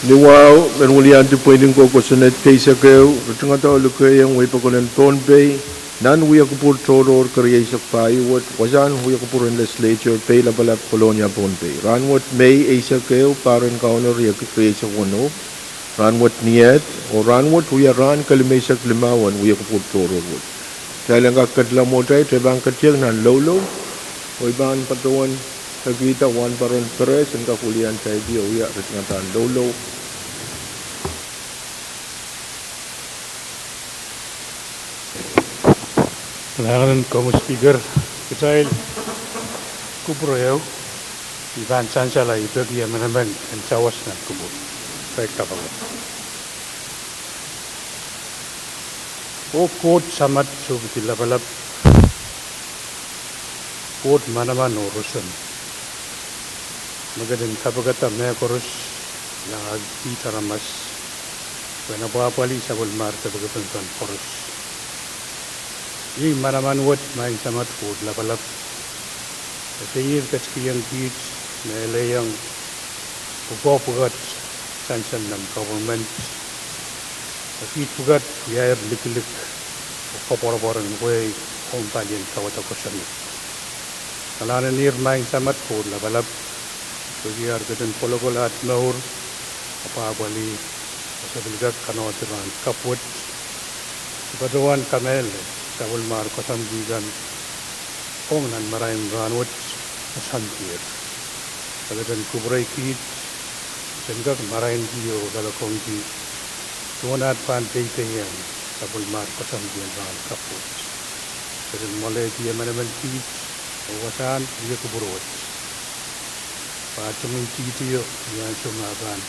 Niwao, menulian tu pwedeng ko kusunet kay sa kayo, katong ata ulo kayo yung way pakunan Pohnpei, nan huya ko pur toror karya sa payuwat, wasan huya ko pur legislature, pay labalap kolonya Pohnpei. Ranwat may isa kayo, parin kaunor ya karya sa kuno, ranwat niyat, o ranwat huya ran kalimay sa klimawan, huya ko pur toror. Kaya lang kakadla mo tayo, trebang katyang nan lolo, o ibang patuan, Nagkita one paron Pahrek ang kakulian tayo di uya at ngataan lolo. Kailangan ko speaker kecil kuburoyaw iban sansala ibag ya manaman ang cawas na kubo rekta pa o kot samat subiti labalap kot manaman urusan magadan kapagata may korus yang agita ramas panabapali sa bulmar kapagatan korus ini manaman wat main samat kot labalap Sayir kecil beach melayang pugat sansan nam government tapi pugat biar lik-lik kapor-poran gue kompanian kawata kosan kalana nir main samat kot labalap biar geden pologolat maur apa bali sebeligak kanawatiran kaput baduan kamel sabul mar kosam digan Pwuhng marahin ranwat santir. Talagang kubray kit, sangka marahin diyo dalakong di tuwanat pantay tayan sa bulmar kasambiyan ran kaput. Talagang malay diya manaman kit, wawasan diya kuburot. Patuming kitiyo, yan sumaban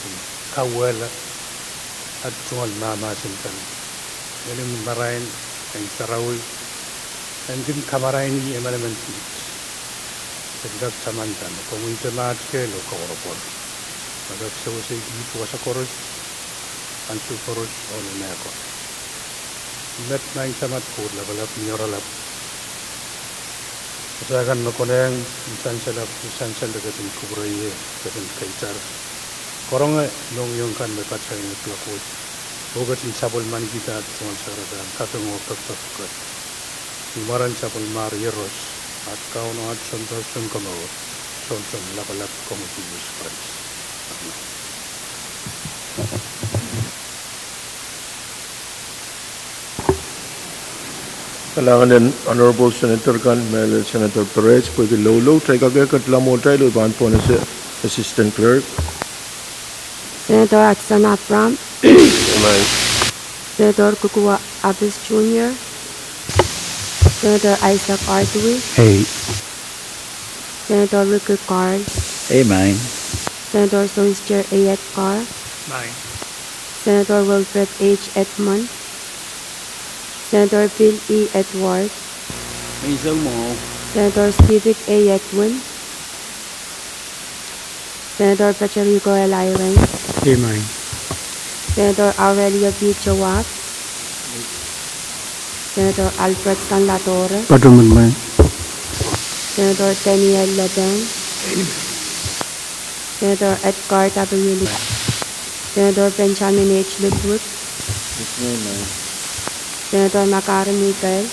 kawala at tungal mamasin kan. Yan marahin ang sarawi. Angin kamarain ni emalaman kit. Segak samantan, komunite mat ke lo korupor. Agak selesai itu wasa korus, ansu korus oleh neko. Met main samat kur labalap nyoralap. Kesakan makoneng insan selap deketin kuburai deketin kaitar. Korongnya long yong kan mekat saya pelakut. Bogat insabul man kita cuma saradan katong waktu terkuat. Imaran sa pulmar yeros at kauno at son kono son labalap komutibus friends. Kailangan din Honorable Senator kan, Mel Senator Pahrek, pwede lolo, try kagaya katla mo tayo, iban po na si Assistant Clerk. Senator Atsan Apram, Senator Kukua Abis Jr., Senator Isaac Artui. Hey. Senator Ricky Carl. Hey, mine. Senator Solskjaer A. Carl. Mine. Senator Wilfred H. Edmund. Senator Bill E. Edward. Senator Civic A. Edwin. Senator Pacharico L. Irene. Hey, mine. Senator Aurelio B. Jawab. Senator Alfred San La Torre. Patuman mine. Senator Daniel Leben. Senator Edgar W. Lee. Senator Benjamin H. Ludwig. Senator Makar Miguel.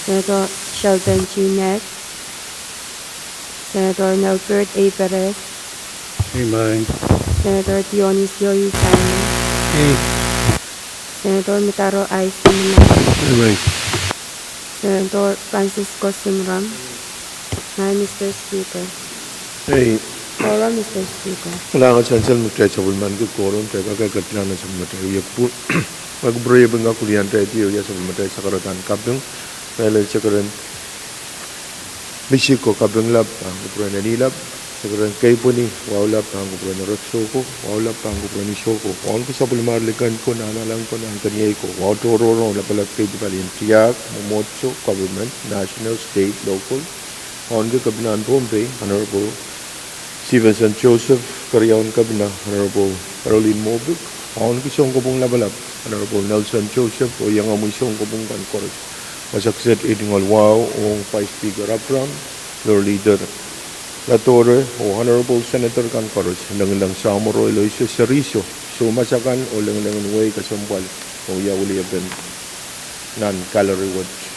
Senator Sheldon G. Neck. Senator Melford A. Perez. Hey, mine. Senator Dionisio E. Simon. Hey. Senator Mitaro I. Simon. Hey, mine. Senator Francisco Simram. Hi, Mr. Speaker. Hey, Quorum, Mr. Speaker. kailangan sansal mo tayo sa bulman ko koron, try kagaya katla na sa matay. Uyak po, magburay ba nga kulian tayo diyo, uyak sa matay sa karatan kapyung, Mel sa karan, Mexico kapyung lab, ang kupuray na nilab, sa karan kay po ni, wawlap, ang kupuray na Rotsoko, wawlap, ang kupuray ni Shoko. Kung ko sa bulmarlikan ko, nanalang ko, ang kaniyay ko, watororo, lapalap kay di palin, tiyak, momotso, government, national, state, local, on the kabinan Pohnpei, Honorable Stephen St. Joseph, karyawan kabina, Honorable Caroline Mobuk, on kisong kubong labalap, Honorable Nelson Joseph, o yung amuisong kubong kankoros. Masakset idingal wow, o Vice Speaker Apram, Lord Leader Latore o Honorable Senator kan koros lang samoro Eloisio Seriso sumasakan o lang way kasambal o ya uli ben nan calorie watch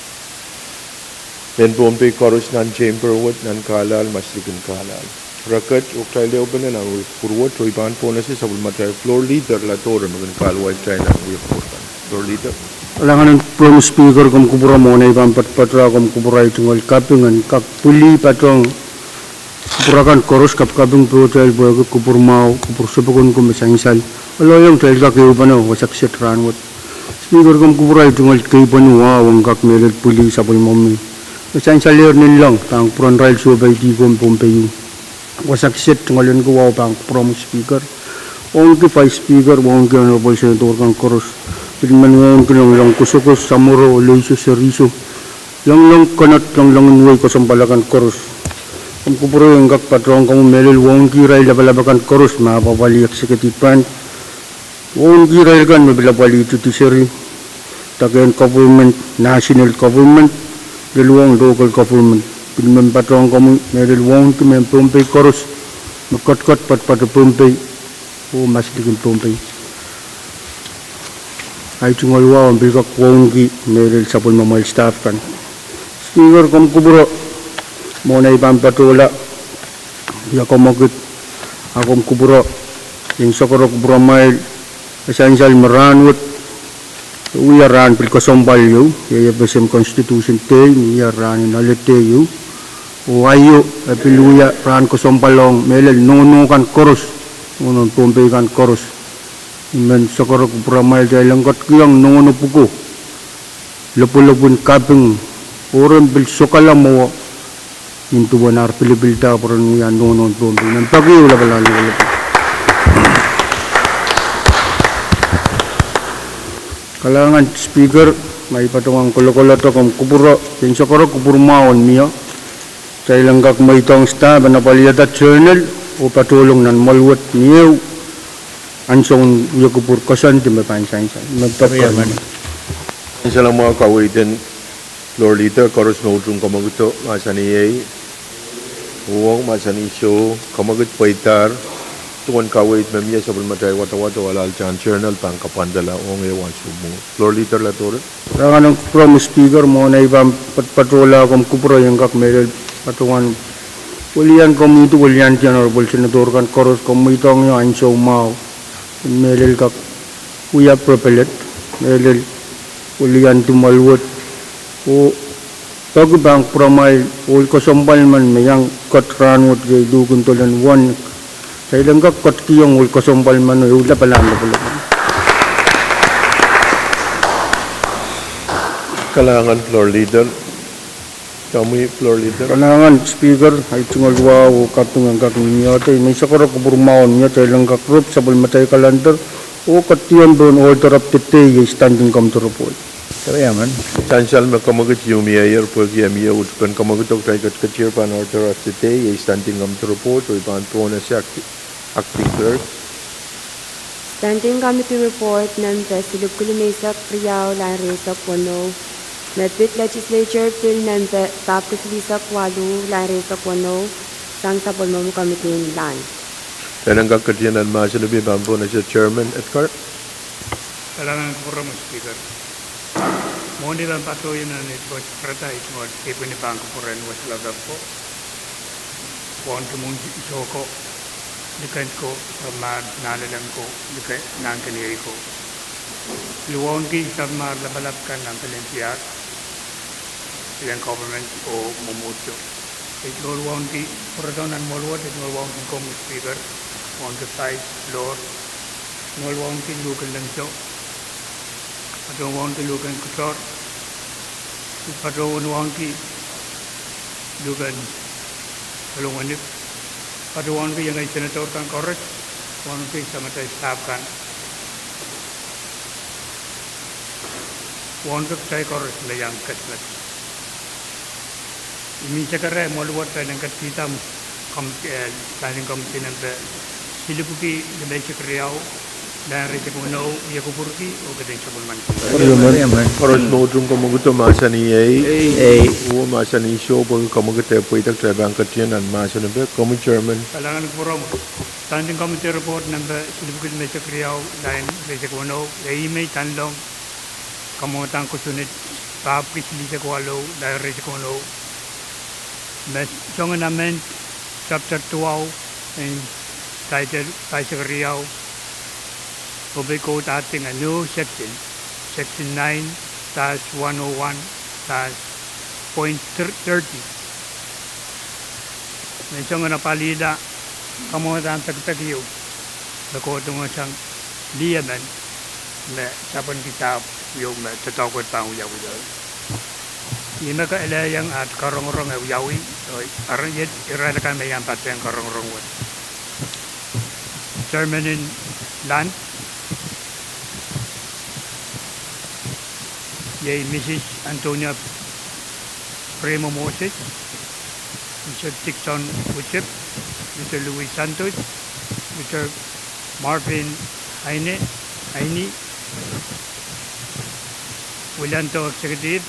then Pohnpei koros nan chamber watch nan kalal maslikin kalal rakat o kaile open na purwat o ipan po na si sabul matay floor leader Latore magan kalway China we floor leader Alangan from speaker kom kubura mo na ibang patpatra kom kubura itungol kapingan kak puli patong kupurakan koros kapkabing pro trail bago kupur mau kupur sepukun kom mesangsal aloyong trail kak iubano wasak setran wat speaker kom kubura itungol kay banua wang kak melet puli sabol mommi mesangsal yer nilang tang puran rail subay di kom Pohnpei wasak set ngalen ko wow pang from speaker ong ki five speaker wong ki honorable senator kan koros pinmanuon ko lang kusukos samuro Eloisio Seriso lang kanat lang nuway ko sampalakan koros Ang kupuro yung kak patrong kamu melil wong kiray labalabakan koros mapapali executive branch wong kiray kan mabilabali judiciary tagayan government national government dalawang local government pinman patrong kamu melil wong kimen Pohnpei koros makot pat Pohnpei o mas digin Pohnpei ay tungolwa ang bilkak wong ki melil sapol mamal staff kan speaker kamu kupuro Mona ibang patula, ya komagit, akong kuburo, yung sokorok kuburo mail, essential maranwat, uyaran pilkosombal yu, ya besem constitution te, uyaran inalite yu, uwayo, piluya ran kosombalong, melel nono kan koros, unon Pohnpei kan koros, imen sokorok kuburo mail, dahil langkat kiyang nono puko, lupo-lupon kaping, orang bil sokala mo, Into benar pilih-pilih pun yang non Pohnpei nan pagi ulah balali ulah. Kalangan speaker may patungang kolo-kolo to kom kuburo yung sakoro kubur maon niya. Sa ilang kak may itong staff na paliyata journal o patulong nan malwat niya. Ansong uya kubur kosan di mapansain-sain. Magpapariyaman. Sa mga kawitin Lord Leader, koros na ujung kamaguto, masaniyay, uwang masanisyo, kamagut paitar, tuwan kawait mamya sa bulmatay wata-wata walal chan journal pang kapandala, uwang ewan sumo. Lord Leader Latore? Rangan ng from speaker mo na ibang patpatola kong kupro yung kak meron patungan. Ulian kong ito, ulian si Honorable Senator kan koros kong ito ang yung anso mao. Meron kak uya propelet, meron ulian tumalwot. O pag bang pramay o kosombal man mayang katranot gay dugun tolan one sa ilang ka katkiyong ul kosombal man o ula pala Kalangan floor leader. Kami floor leader. Kalangan speaker ay tungolwa o katungang kakniya tay may sakara kuburmaon niya sa ilang kakrup sa bulmatay kalandar o katiyong doon order of the day standing come to report. Karayaman. Chansal makamagut yung mayor po kaya miya utkan kamagutok tayo katkachir pan order of the day standing come to report o ipan po na si acting clerk. Standing committee report ng President Kulimesak Priyaw Lanresak Wano, Medbit Legislature Bill ng Tapos Lisak Walu Lanresak Wano, sang sa Pwuhng Committee Land. Dan ang kakatiyan at masalubi bambo na siya Chairman Edgar. Kailangan ko rin speaker. Mohon lang patuloy na nito prata ito ipo ni bangko po rin was lagap po. Kuwan tumong isoko dikan ko sama nalalang ko dikan nang kaniri ko. Luwon ki sama labalapkan ng Pilipinas ilang government o mumuto. Ito luwon ki puradaw ng molwat ito luwon ki kong speaker on the side floor luwon ki lugal lang siya. Patong wang ki lugan kutor, patong wang ki lugan kalunganip, patong wang ki yang ay senator kan korek, wang ki sama tayo staff kan, wang ki tayo korek layang katlat. Iminsa kare maluwat tayo ng katkitam, standing committee ng Silipuki, Legislature, dari kuno ia kupurki o kadang sebelum Paros modrum kamuguto masani ay masani show pag kamugute po itak trabang katiyan and masani be kamu chairman. Kalangan kurom standing committee report number silibukit mesa kriyaw lain mesa kuno email tanlong kamutang kusunit tap kisli sa kualo dahil mesa kuno mes songan amend chapter 12 and title sa kriyaw Pohnpei code ating a new section 9-101-.30. Medyo nga napalida kamutan tagtagiyo bako tungo sang liaman na sapon kita yung tatawag pa ang uyawi daw. Ima ka ilayang at karong-rong ang uyawi aron yet irala ka may ampat ang karong-rong wat. Chairman in land yay Mrs. Antonia Primo Moses, Mr. Dixon Uchip, Mr. Luis Santos, Mr. Marvin Aini, Willanto Executive,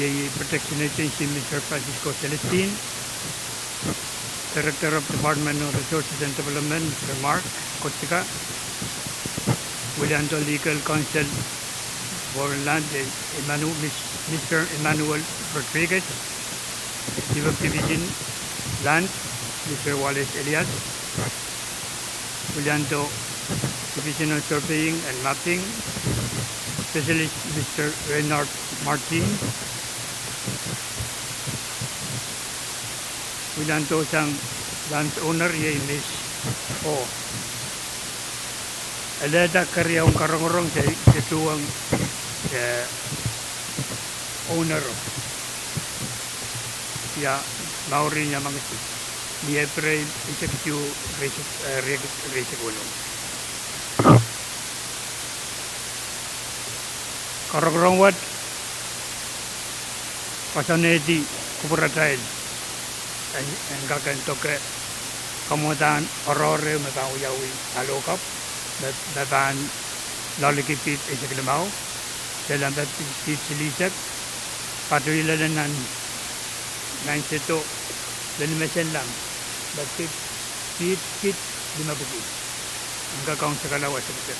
yay Protection Agency, Mr. Francisco Celestine, Director of Department of Resources and Development, Mr. Mark Kotsika, Willanto Legal Counsel, Foreign Land, Mr. Emmanuel Rodriguez, Chief of Division Land, Mr. Wallace Elias, Willanto Division of Surveying and Mapping, Specialist Mr. Reynard Martin, Willanto sang landowner, Ms. O. Aleda karyawang karong-rong sa tuwang owner ya Mauri niya mga ni April executive resikulo karong-rong wat pasanedi kupuratayin ang kakanto ke kamutan orore matawiyawi alokap baban lalikipit isiklimau dalam baptis silisap patuloy nan 97 dan mesin lang baptis pit 5 bukit ang kakang sa kalawa sa bukit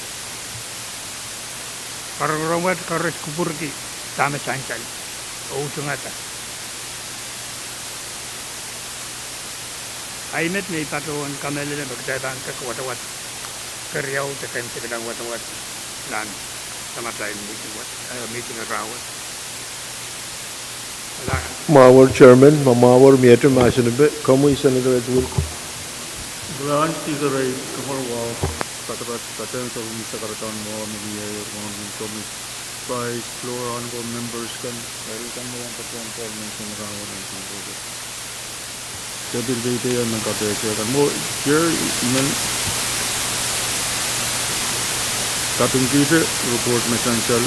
karong-rongwat karos kupurki tama sansal o usungata aymet may patuon kamelala magdabang kakwatawat karyaw sa kain sa kalang watawat lan sama tayo meeting around. Mawar chairman, mamawar meter masani be kamu isa na ito. Bulan tiga ray kamar wow kata so misa karatan mo media yung kami by floor on go members kan dari kan mo yung patron formation around and so. Jadi dito yan ng kapesya kan mo here iman Kapwuhng report essential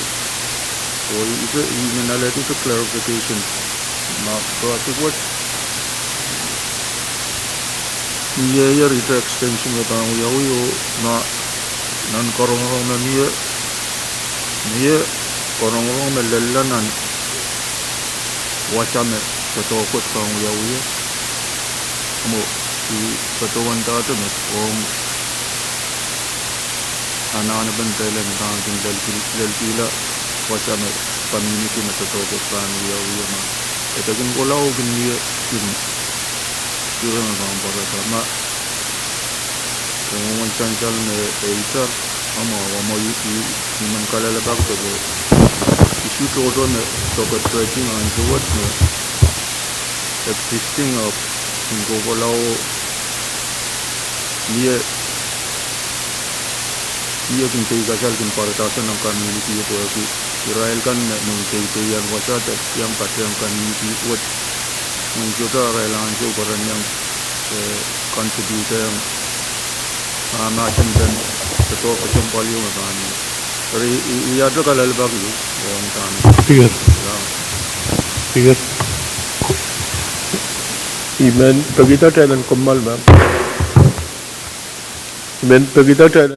or even a letter to clarification. What niya rita extension na tayo yawi o na nan korong na niya korong na lalanan wachame sa tokot tayo yawi mo patuwan tayo na anak-anak bantalan tangking dalpila wasa na community na tatokot pa ang uyaw na ito kung kulaw giniya yun ang para sama kung mansansal na eitar ama yung kalalabak to isu todo na tokot tracking ang suwat na existing of kung kulaw niya iya kung tayo kasal kung paratasan ng community ito ay Israel kan nung tayo yang wasat at yang pati ang community what nung kita kailangan siya para niyang contribute yang macam dan ito kasang palyo na kami pero iya ito kalalabag yun ang kami Figure Iman pagita tayo ng kumal ma'am Iman pagita tayo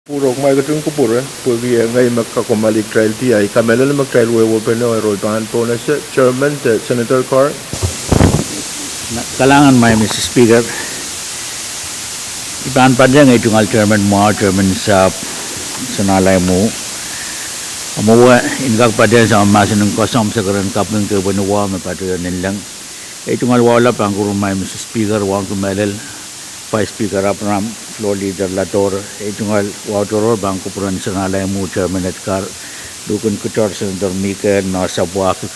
Purok may katong kupura, pagi ngay magkakumalik trial ti ay kamela na mag-trial open na roy pahan po na siya. Chairman, Senator Carr. Kalangan may Mr. Speaker. Ipan pa dyan ngay tungal chairman mo, chairman sa nalay mo. Amuwa, ingkag pa dyan sa amasin ng kosam sa karan kapng kabanuwa, mapatuyan nilang. Tungal wala pa ang kurumay Mr. Speaker, wang kumelel. Vice Speaker Apram, Floor Leader Lator, tungal wautoro bang kupuran sa nalay mo, chairman at Carr. Dukun kutor, Senator Mikel, nasa Pwuhng,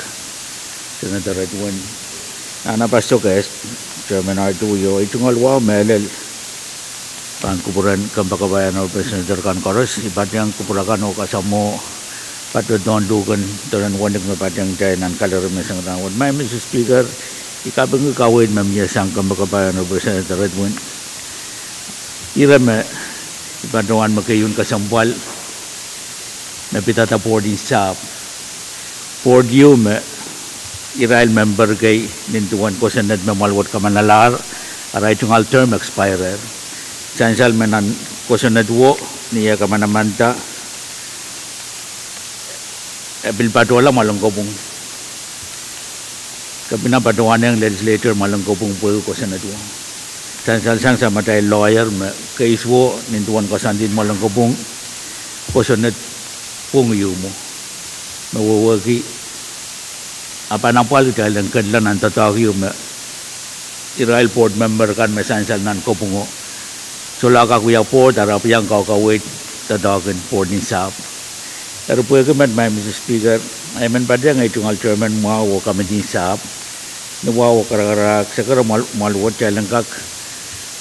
Senator Edwin. Napasto kes, chairman Artuyo, tungal wa melel. Pang kupuran kampakabayan o Senator Kankoros, ibat yang kupurakan o kasamo patut don dukan turan wanik mapatang jay nan kalarum na sang rawon. May Mr. Speaker, ikabang kawin mamiyasang kampakabayan o Senator Edwin. Iram ipatawan magkayun kasampal na pitatapo din sa podium Israel member kay nintuan ko sa nad mamalwat ka manalar aray tungal term expirer sansal menan ko sa nadwo niya ka manamanta bilpatola malangkopong kapinapatuan ng legislature malangkopong po ko sa nadwo sansal sang sa matay lawyer kaiswo nintuan ko sa din malangkopong ko sa nad pung yumo mawawagi apa napal dahil ang kadlan ang tatawag yung Israel Port member kan may sansal nan kopungo so laka kuya port arap yang kakawit tatawagan port ni sap pero po yung may Mr. Speaker ay man pa dyan ngay tungal chairman mawawo kami din sap nawawo kararak sa kara maluwat kaya lang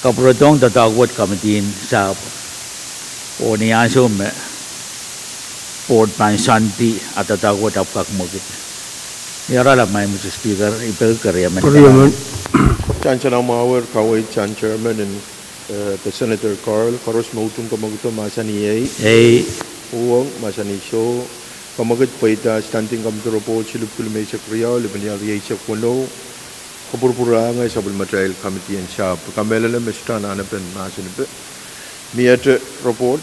kaprotong tatawag kami din sap o niyaso port pansanti at tatawag at kakmugit yara lang may Mr. Speaker, ipagkarya man. Chanchan ang mawar, kaway Chan Chairman and the Senator Carl, karos mautong kamaguto masani ay. Pwuhng, masani show. Kamagut pa ita, standing kamturo po, silup kulmay sa kriyaw, liban yari sa kuno. Kapurpura ngay sa Material Committee and Shop. Kamela lang mestan anapan masani pa. Miyat report.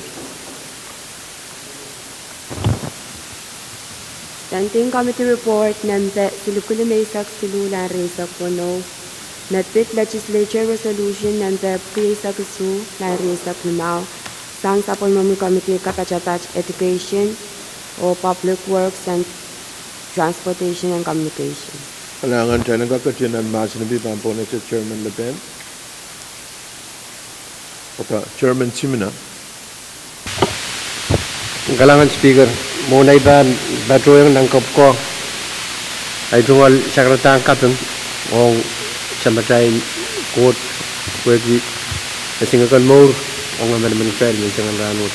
Standing Committee Report Nambe Silukuli Maysak Silulan Resak Wano Natpit Legislature Resolution Nambe Pwuhng Lan Resak Limao Sang Sapol Mami Committee Kakachatach Education o Public Works and Transportation and Communication. Kalangan tayo nagkakatiyan ang masinabi pampo na sa Chairman Le Pen. Kata Chairman Simina. Kalangan Speaker, muna iban bato yung nangkop ko ay tungal sakratan kapeng o sa matay court pwede nasingakan mo o nga man fair yung sangan ranot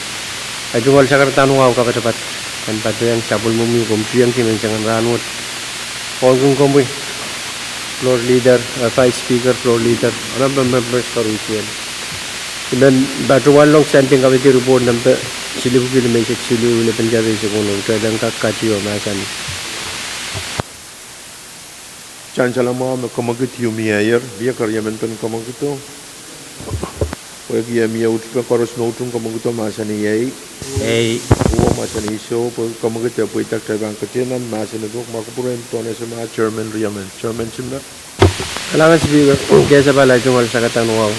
ay tungal sakratan wow kakatapat kan bato yung sabol mo yung kumpiyang simen sangan ranot o kung kumboy floor leader, vice speaker, floor leader alam ba members karusiyan dan bato walong standing committee report number Silibu may silu le penjari sa kuno kadang kakatiyo masan. Chanchala mo kamagut yung mayor, biya karyaman pen kamaguto. Pwede yung miya utip na karos na utong kamaguto masani ay. Uwa masani so, kamagut ya po itak tayo ang katiyanan, masani ko, makapurin to na sa mga chairman riyaman. Chairman Simna? Kailangan Speaker, kaya sa pala itong sa katanungaw.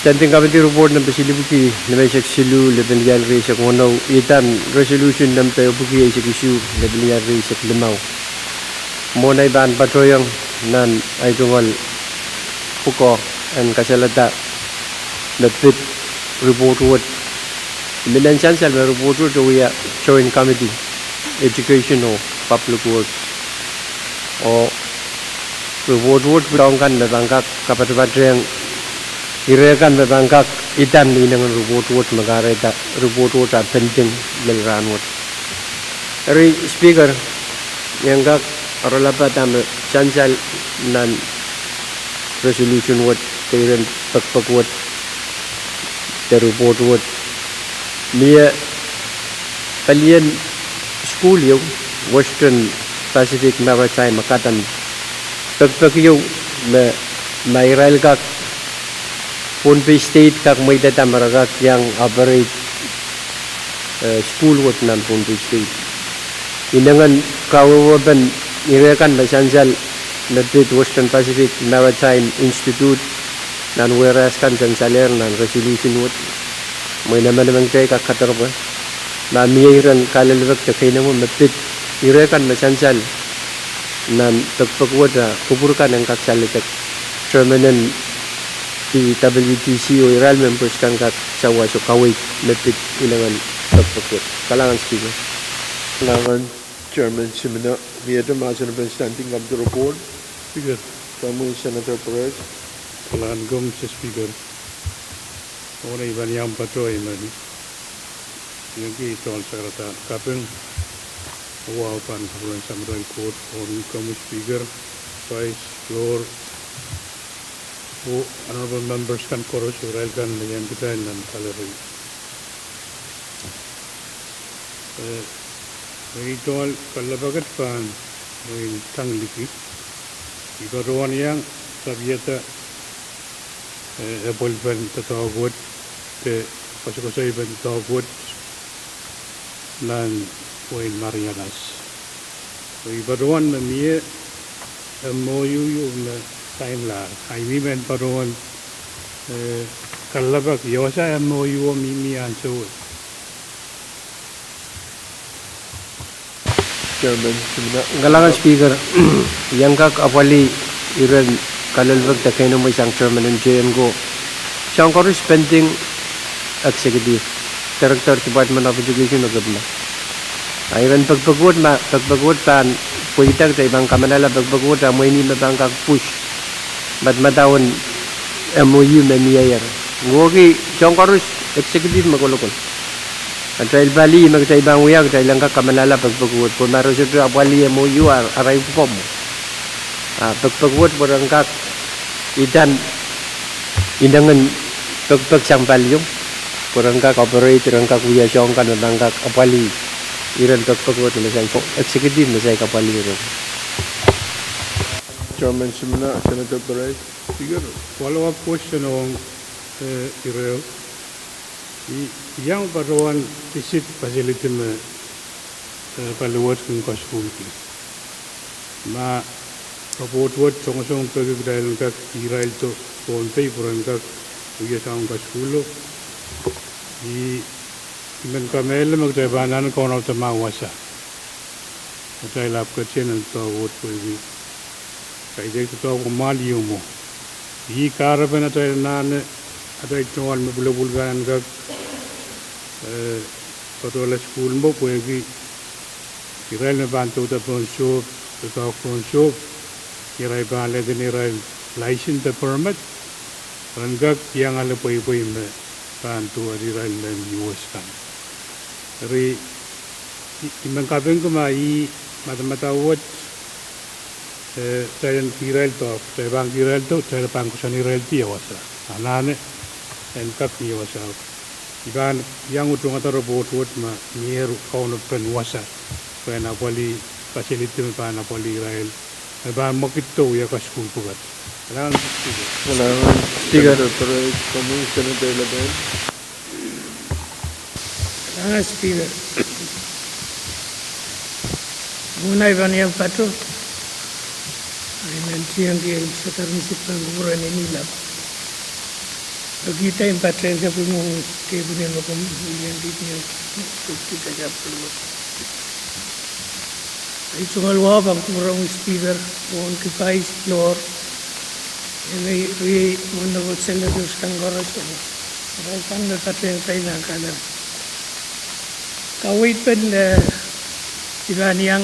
Standing Committee Report ng Pasilibuki na may silu leban yalri sa kuno itan resolution ng Pabuki ay sikisu leban yalri sa limaw mo na iban patoyang nan ay tungal puko ang kasalata natpit report what milan chancel na report to we joint committee education o public works o report berangkan na bangkak kapatid Irekan bangkak itan ni nang report magareta report at penting melranwat. Eri Speaker yang gak aralapa tam chancel nan resolution what kairan pakpakwat the report what niya kalian school yung Western Pacific Maritime Makatan pakpakyo na Israel kak Pohnpei State kak may datamaragat yang operate school wat nan Pohnpei state inangan kawaban irekan masansal natit Western Pacific Maritime Institute nan whereas kan sansaler nan resolution wat may naman tay Kadkadaur ba na miiran kalalwag ta kay naman natit irekan masansal nan tagpagwada kuburkan ang kaksalitak permanent PWTC o IRAL members kan kat sawa so kawit natit ilangan tagpagwad kalangan speaker Kalangan Chairman Simina, we had a master of standing up the report. Speaker, Kamu Senator Pahrek. kalaan gom sa speaker. Ora iban yang patoy mani. Yang kita sa karata kapeng wow pan kapulan samurai court on kamu speaker vice floor honorable members kan koros ural kan yang kita nan kalari. Ito kalabagat pan ng tangliki. Ikaroon yang sabiata bolpen tatawagod te pasukasay ben tatawagod nan Poin Marianas. Ikaroon na niya MOU yung time la. Ay men paroon kalabag yosa MOU mimi anso. Chairman Simina. kalangan speaker yang kak apali iran kalalwag ta kay naman isang chairman ng JMGO siyang corresponding executive director Department of Education na gabna ayran pagpagwad pan puitag ta ibang kamanala pagpagwad ta mo ini mabang kag push bad matawon MOU na niyayar ngogi siyang executive magulokon at dahil bali magta ibang uyag dahil lang ka kamanala pagpagwad po maro siya apali MOU aray po mo pagpagwad po lang ka idan inangan pagpagsampal yung po lang ka operator lang ka kuya siyang ka na lang ka apali iran pagpagwad na siya executive na siya kapali rin. Chairman Simina, Senator Pahrek. Speaker, follow-up question on Ireo. Yang paruan visit facility me paluwat kung school ki. Ma report song pagi dahil kak Israel to Pohnpei puran kak uya sang ka school. Di men kamel magtabanan ko na tamawasa. Dahil lap ka chen to wot ko ni. Kay dek to ko mali mo. Di karaban at nan atau itu orang membulgar kan patola school mo Pwuhng kirai na bantu ta shop ta shop kirai ba le din kirai license ta permit rangak yang ala poi me bantu kirai na US kan ri imang kabeng ko mai mata wat tayan kirai to bang kirai to tayan pangkusan kirai ti wasa anane en kap ni wasa iban yang utong ataro bot ma nieru kauno pen wasa pena poli facility pa na poli Israel ba makito ya ka school pugat kalangan Speaker Pahrek, Kamu Senator Laban. Speaker muna iban yang pato ay nantiyan kaya sa karnisip ng guburan ni Nilab kita yang patren sa Pwuhng kaya punya makom yang ditnya kita japul ay sungalwa bang kurang speaker on kipay floor ay menurut senator Kadkadaur ay kan na patren tayo na kada kawit pen iban yang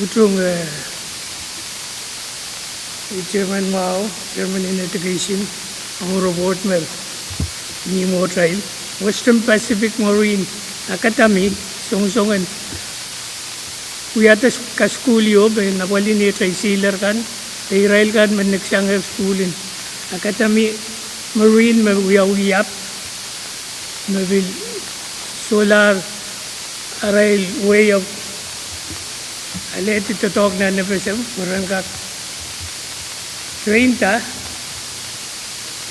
utong Chairman Mao, Chairman in Education, ang robot mer ni mo trial Western Pacific Marine Academy songsongan kuyatas ka school yo ben nawali ni try sailor kan Israel kan man nagsang schoolin Academy Marine uyap mabil solar rail way of aleti to talk na nepesem marangka 20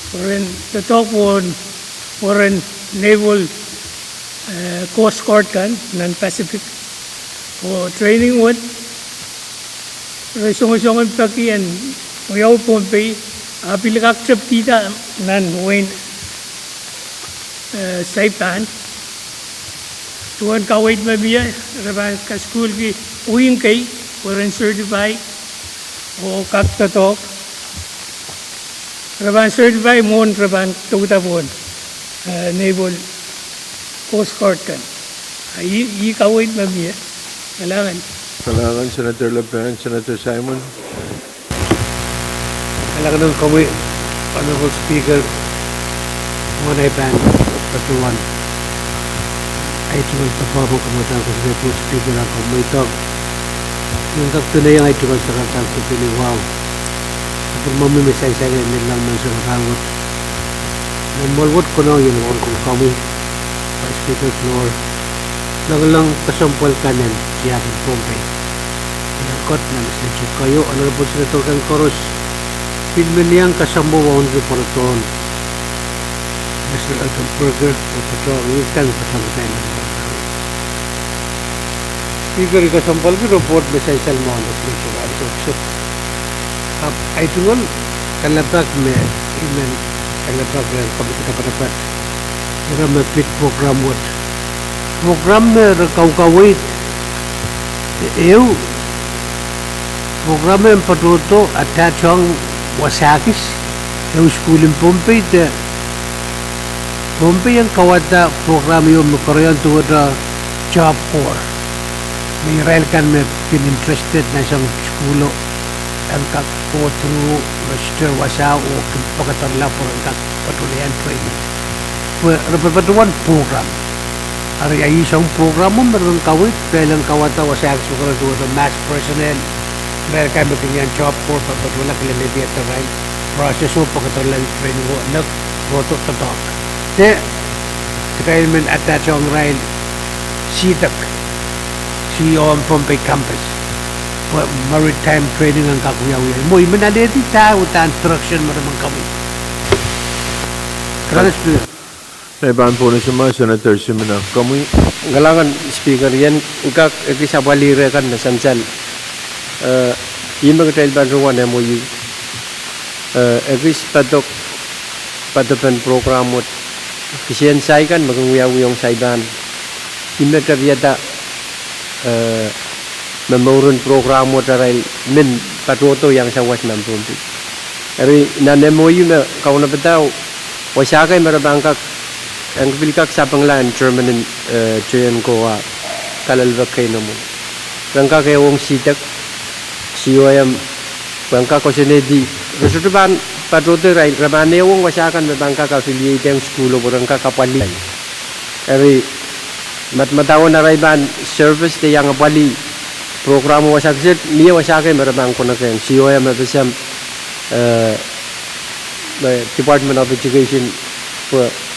foreign the top one foreign naval Coast Guard kan nan Pacific o training wat resong-resongan pakian uyaw Pohnpei apilakak trip kita nan wen Saipan tuan kawait mabiya raba ka school ki Pwuhng kay foreign certified o Kadkadaur raban certified mon raban tugtapon naval Coast Guard kan i kawait mabiya kailangan Senator LePen, Senator Simon. Kailangan ng kami, Honorable Speaker, Pohnpei ban, patuan. Ay tungal tapabong kamutan ko sa Deputy Speaker ang kami ito. Yung kaktunay ang ay tungal sa kakal sa piliwaw. Kapag mamimisay-say nilang man sa makangot. Namalwot ko na yun kung kami, Vice Speaker Floor, lang kasampal kanan siya ng Pohnpei. Inangkot na Legislature kayo, Honorable Senator Kadkadaur, filmin niyang kasambo wawon ko para toon. Mr. Alton Burger, o pato, ikan kasama tayo ng mga. Speaker, ikasampal ko, report na sa isang mga Legislature. Ay tungon, kalabag may iman, kalabag na kami kita dapat. Kira may pit program what. Program na rakaw-kawait. Program na patuto attach ang wasakis. School in Pohnpei. Pohnpei ang kawata program yung makaroon tuwad job corps. May rail kan may pininterested na isang skulo. Ang kakpo through register wasa o pagkatarla po ang kakpatuloyan training. Repatuan program. Ari ay isang program mo meron kawit kailang kawata wasakis makaroon tuwad mass personnel. Meron kayo magiging job corps pagpatuloy kilimibiyat na rail. Process mo pagkatarla training mo nag-roto tatok. Trailman attach ang rail sitak CEO ang Pohnpei campus maritime training ang kakuyaw-yaw mo imanaliti tao ta instruction maramang kami transfer Naibahan po na siya Senator Simina. Kami, galangan speaker yan ikak ikisabali kan na samsal imag trail ban ruwan mo yu ikis patopen program mo kisian sai kan maguyang-uyang saiban imeta vieta memorun program mo taray min patuto yang sa was nam Pohnpei ari nanemo yu na kauna betaw wasakay marabangkak ang bilkak sa panglan German Chen ko kalalwak kay namo rangka kay wong sitak siwayam bangka ko sinedi resultuban patuto ray rabane wong wasakan bangka ka affiliate ang school o rangka kapali ari matawon na rayban service de yang apali program wasak set niya wasakay marabang ko na kay siwayam mabisam Department of Education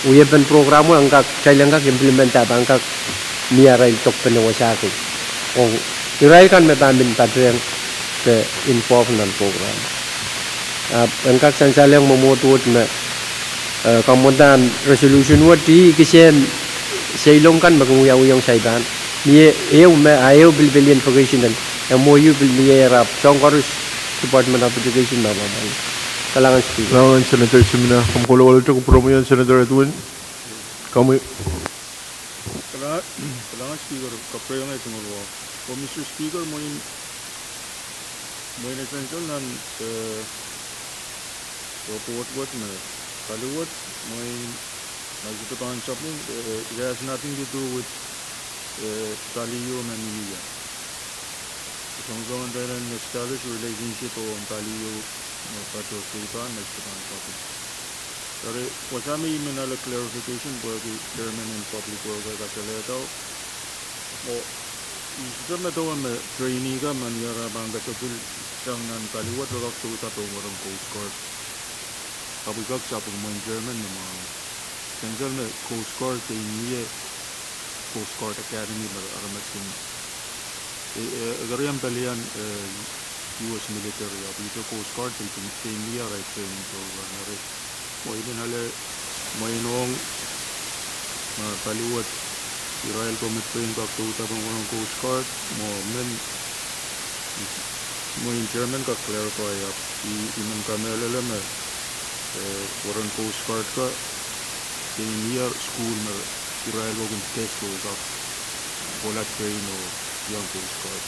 uyapan program mo ang kailangan implementa bangka niya ray tok penawasakay o iray kan matamin patreng ke involve ng program ang kaksansalang mamutuot na kamutan resolution what di kisem sa ilong kan maguyang-uyang saiban niya ayaw bilbilyan information ang MOU bilbilyan Songkarus Department of Education mababay kalangan speaker Kailangan Senator Simina. Kamkulawal ito kung promo yan, Senator Edwin. Kami. Kailangan speaker, kaprayo nga itong ulo. So Mr. Speaker, mo essential nan puwat-puwat na kaliwat, may nagtutupan sa mo, it has nothing to do with Taliyo na Niya. Isang gawan tayo na establish relationship o ang Taliyo na patutupan, nagtutupan sa mo. Pero wasami iminala clarification po kay Chairman and Public Worker kasaletaw o isa na daw ang trainee ka man yara bang kasatul siyang nan kaliwat rakak tuta to warang Coast Guard kapagkak sa pagmain German na mga essential na Coast Guard kay niya Coast Guard Academy aramatsin agariyang talian US military dito Coast Guard kay niya right training program na rin mo ibin hali mo inong kaliwat Israel commit paying back to Tabang Coast Guard, more men, more in German, got clarify up. Even Kameleleme, Warren Coast Guard, in near school, Israel Logan test goes up, Polat train or young Coast Guard.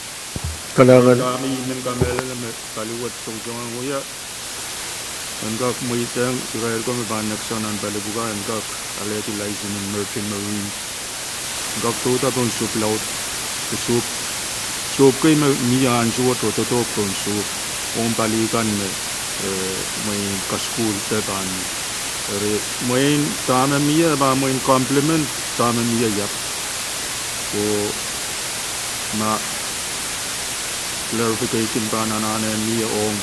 Kailangan Kami even Kameleleme, Kaliwat, so John Moya, and got Moitang, Israel come by next on and Balibuga, and got a little license in merchant marine. Gak tu ta ton sup laut sup kai me mi an su to ton sup om pali kan me mai ka school te tan re mai ta me mi ba mai compliment ta me mi ya o na clarification pa na ne mi om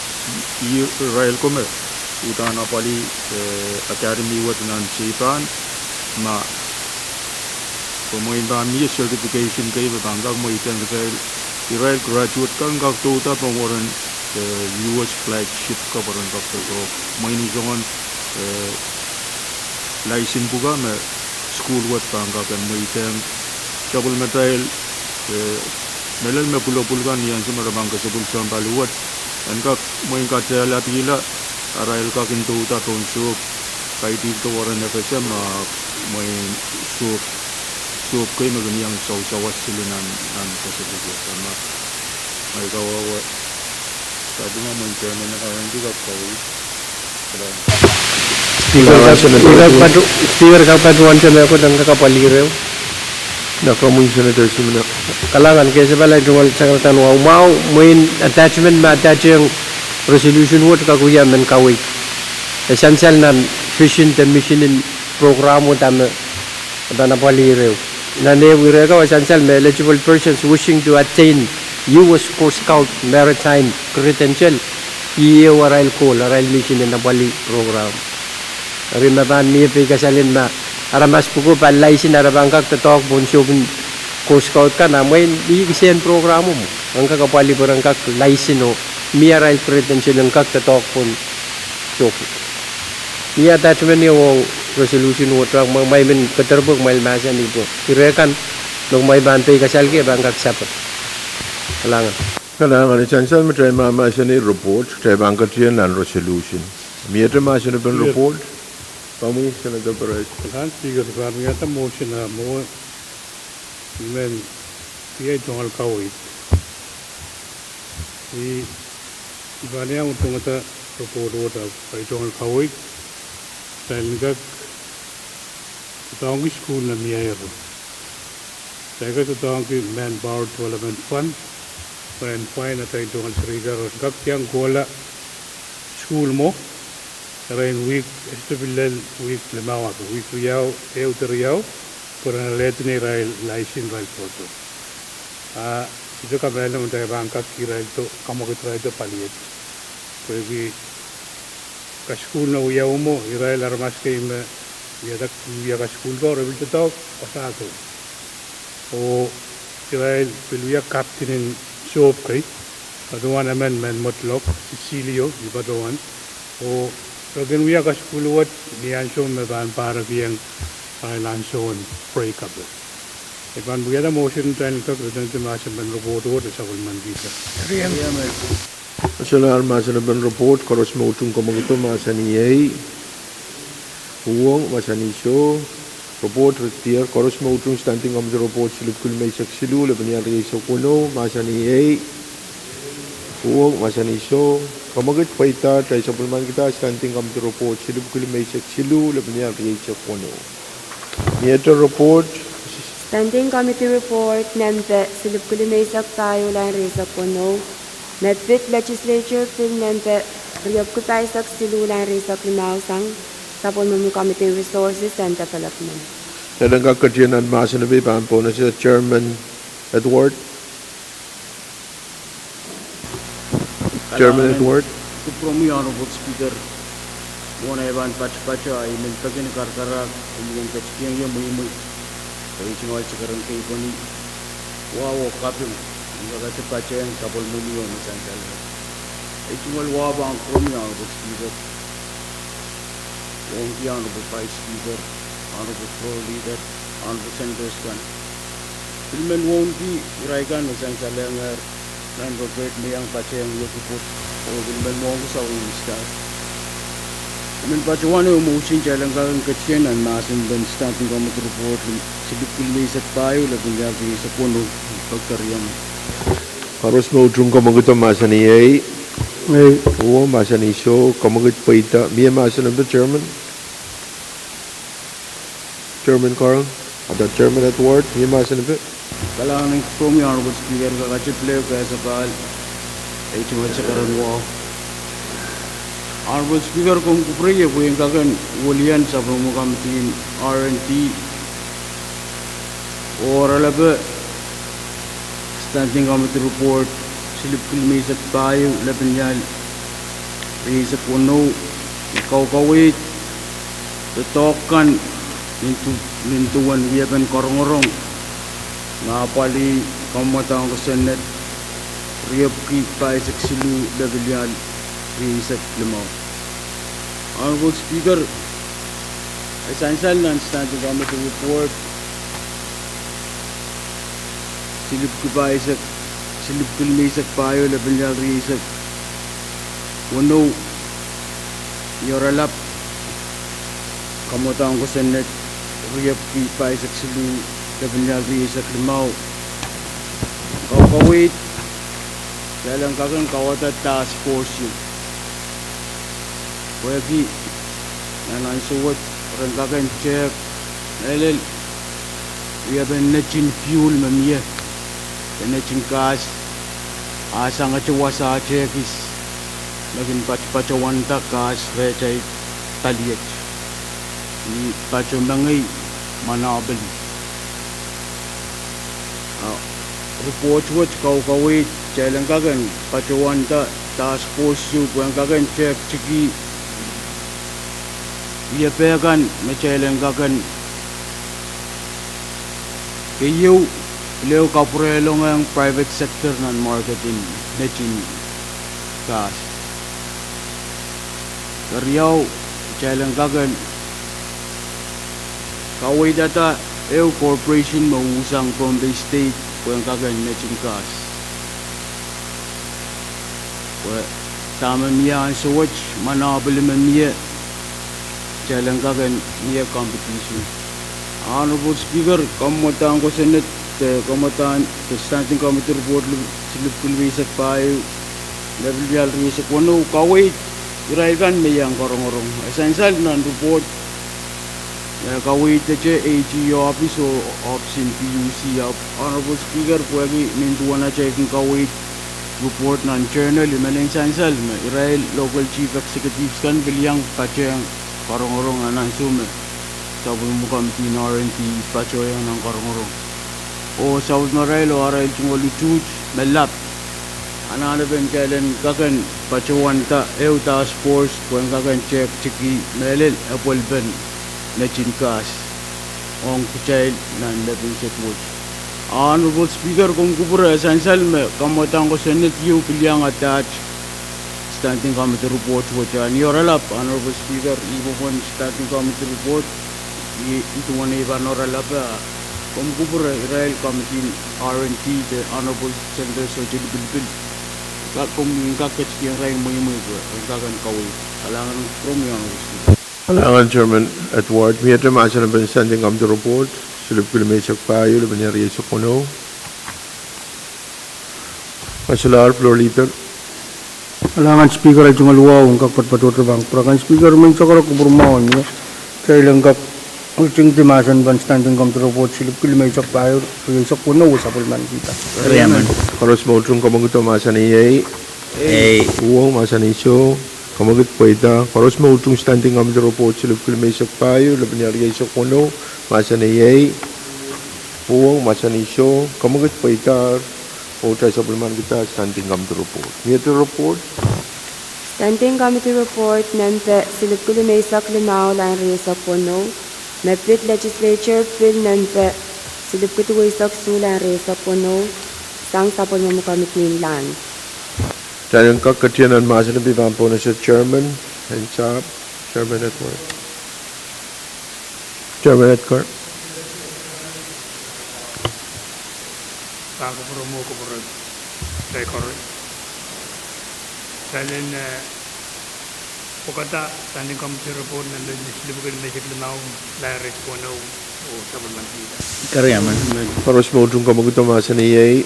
Israel ko me utana pali academy wat nan chipan ma so mo in ba mi certification kai ba tangak mo iten Israel graduate kan gak to ta pong oran US flagship ka paron gak to mo in zon license buga me school wat tangak kan mo iten double material melal me pulo pulgan yan sa marabang ka sa bulsan baluwat an gak mo in ka tela tila Israel ka kin to ta ton so kai dito oran FSM mo in so kai magani yang sawas silinan nan kasabugit sama ay kawawa sabi nga mo internet na kawan juga kawit speaker ka paduan sa ako dang kakapalirew nakamun senator simna kalangan kaysa balay dungal sakratan mau main attachment ma attaching resolution what kakuya men kawit essential nan fishing the mission in program mo tama dana palirew Nane wirega essential eligible persons wishing to attain U.S. Coast Scout Maritime Credential Iwaral Call Aral Mission in the Bali program. Rimaban mi kasalin ma aramas pugo pa license arabangkak tatok bonsyobin Coast Scout ka na may bigisen programo mo. Ang kakapali barangkak license o mi aral credential ang kak tatok pon sopo. Mi attachment yung resolution water mang may men keterbuk mail masan ibu kirakan nung may bantoy kasal ke bangkak sapat kailangan essential mo try mamasan ni report try bangkat yan nan resolution mi ito masan ben report pamu senator Pahrek kan speaker kan mi ata motion na mo men tiay jongal kawi ibanya utong ata report water ay jongal kawi dahil Tawang school na miya yun. Teka sa tawang manpower development fund. When fine na tayo tungal sa rigar. Kap tiyang kuwala school mo. Tarayin week, estabilal week limawa. Week riyaw, teriyaw. Para na leto ni Rail, license Rail photo. Ito ka ba naman tayo bangkak kira ito, kamakit Rail ito paliit. Pwede ka school na uyaw mo, Rail armas kayo Yadak ka school ko rebil to pasato o Israel piluya captain in shop kai aduan amendment motlok Sicilio ibadoan o again we ka school wat niyan so me ban para biyang island zone break up iban buya da motion train to present ma sa ban report o sa kulman dito National masan ben report koros mo utung ko magito masan ni Pwuhng masan iso report retier koros mo utung standing om the report silub kul may saksilu lebanya reiso kuno masan ni Pwuhng masan iso kamagit paita tay sa pulman kita standing om the report silub kul may saksilu lebanya reiso kuno Nieto report Standing Committee Report Nempe Silip Kulimaysak tayo lang Reza Pono Netbit Legislature Film Nempe Riyab Kutaysak Silulang Reza Klimausang Sapon Mumu Committee Resources and Development. Dalang kakadyanan masa na bipan po na si Chairman Edward. Chairman Edward. Kupromi honorable speaker mona evan pacha ay miltagin karkara kumung kachkiyang yung muy kay chingal chikaran kay koni wow kapim ngagati pacha yang couple million essential ay chingal wow bang promi honorable speaker Pwuhng honorable vice speaker honorable floor leader honorable senators kan Filmen wonti iraikan usang salengar nan robert miyang pacheng lokuput o filmen wonti sa unistar. Filmen pachuan ay umusin jalang kakang katsyan ang masin dan starting comment report silipil may isat payo labing gabi sa puno pagkaryang. Harus maudrung kamagit ang masa ni A. Oo, masa ni So, kamagit pa ita. Miya masa ng the chairman? Chairman Carl? The chairman at ward? Miya masa ng the? Kailangan ng Pwuhng honorable speaker kakachip player kaya sa kahal ay cuma sakaran wow. Honorable speaker kung kupriya po yung kakan walian sa pumukamtin R&T o ralaba standing committee report silip kilmisat payo labinyal sa puno ikaw kawit tutokan nintuan wiyapan korongorong nga pali kamatang kasanet riyab ki paisak silu labinyal sa limaw. Honorable Speaker, ay sansal ng standing committee report silip kilmisak payo labinyal risak wano yoralap kamatang kasanet riyab ki paisak silu labinyal risak limaw kawit dalang kakang kawata task force yun wagi nanan suwat orang kakang check elel wiyaban nachin fuel mamiya nachin gas asang achawasa checkis naging pachawanta gas rechay taliyat ni pachumangay manabali report watch kawit jalan kagan pachawanta task force yu kuang kagan check chiki iya pegan na jalan kagan kayo leo kapurelo ng private sector ng marketing nechin gas karyaw jalan kagan kawit data corporation mausang Pohnpei state kuang kagan nechin gas tama miya ang suwach manabali miya jalan kagan miya competition. Honorable Speaker, kamutan ko Senate kamutan standing committee report silip kulwisak payo level real risak wano kawit iraikan miyang korongorong essential na report kawit na AG office o option PUC. Honorable Speaker, pwede nintuan na checking kawit report ng journal imaning sansal Israel local chief executives kan bilyang pachang karongorong anang sume sa bumukamti na R&T pachoyang ng karongorong o sa Israel o Arael chungoluchuch melap anana ben kailan kakan pachawanta task force kung kakan check chiki melel apple ben na chinkas ong kuchail nan labing setwatch. Honorable Speaker, kung kupura sansal me kamatang ko Senate yu pilyang attach standing committee report wajan yoralap. Honorable Speaker, ibo pon standing committee report itu wana iba noralap kung kupura Israel committee R&T the Honorable Senator Sojil Bilbil kung kakach kiyang ray mo kagan kawin alangan from yung Alangan Chairman Edward, miya masa na standing committee report silip kilmisak payo laban niya riyak sa kuno. Masalar, floor leader. Alangan speaker ay tungaluwa ang kakpatpatutra bang prakan speaker man sa karak kuburmaon niya kailang kak ulting timasan ban standing committee report silip kilmisak payo riyak sa kuno sa pulman kita. Riyaman. Karos maudrung kamagito masa ni Pwuhng masa ni So kamagit po ita. Karos maudrung standing committee report silip kilmisak payo laban niya riyak sa kuno. Masa ni Pwuhng, masa ni So, kamagit pa ita, o tayo sa bulman kita, standing committee report. Meter report? Standing committee report nante silip kulimaysak limaw lang riyak puno. Mepit legislature bill nante silip kutuwaysak su lang riyak puno. Sang sapon mo committee lan. Dahil kakatiyanan masa na bibampo na sa chairman and sa chairman at work. Chairman Edgar. ko promo ko pro record dan pokoknya standing committee report dan legislative now la respondo o supplementary Kariaman. Paros mo tung kamaguto masa ni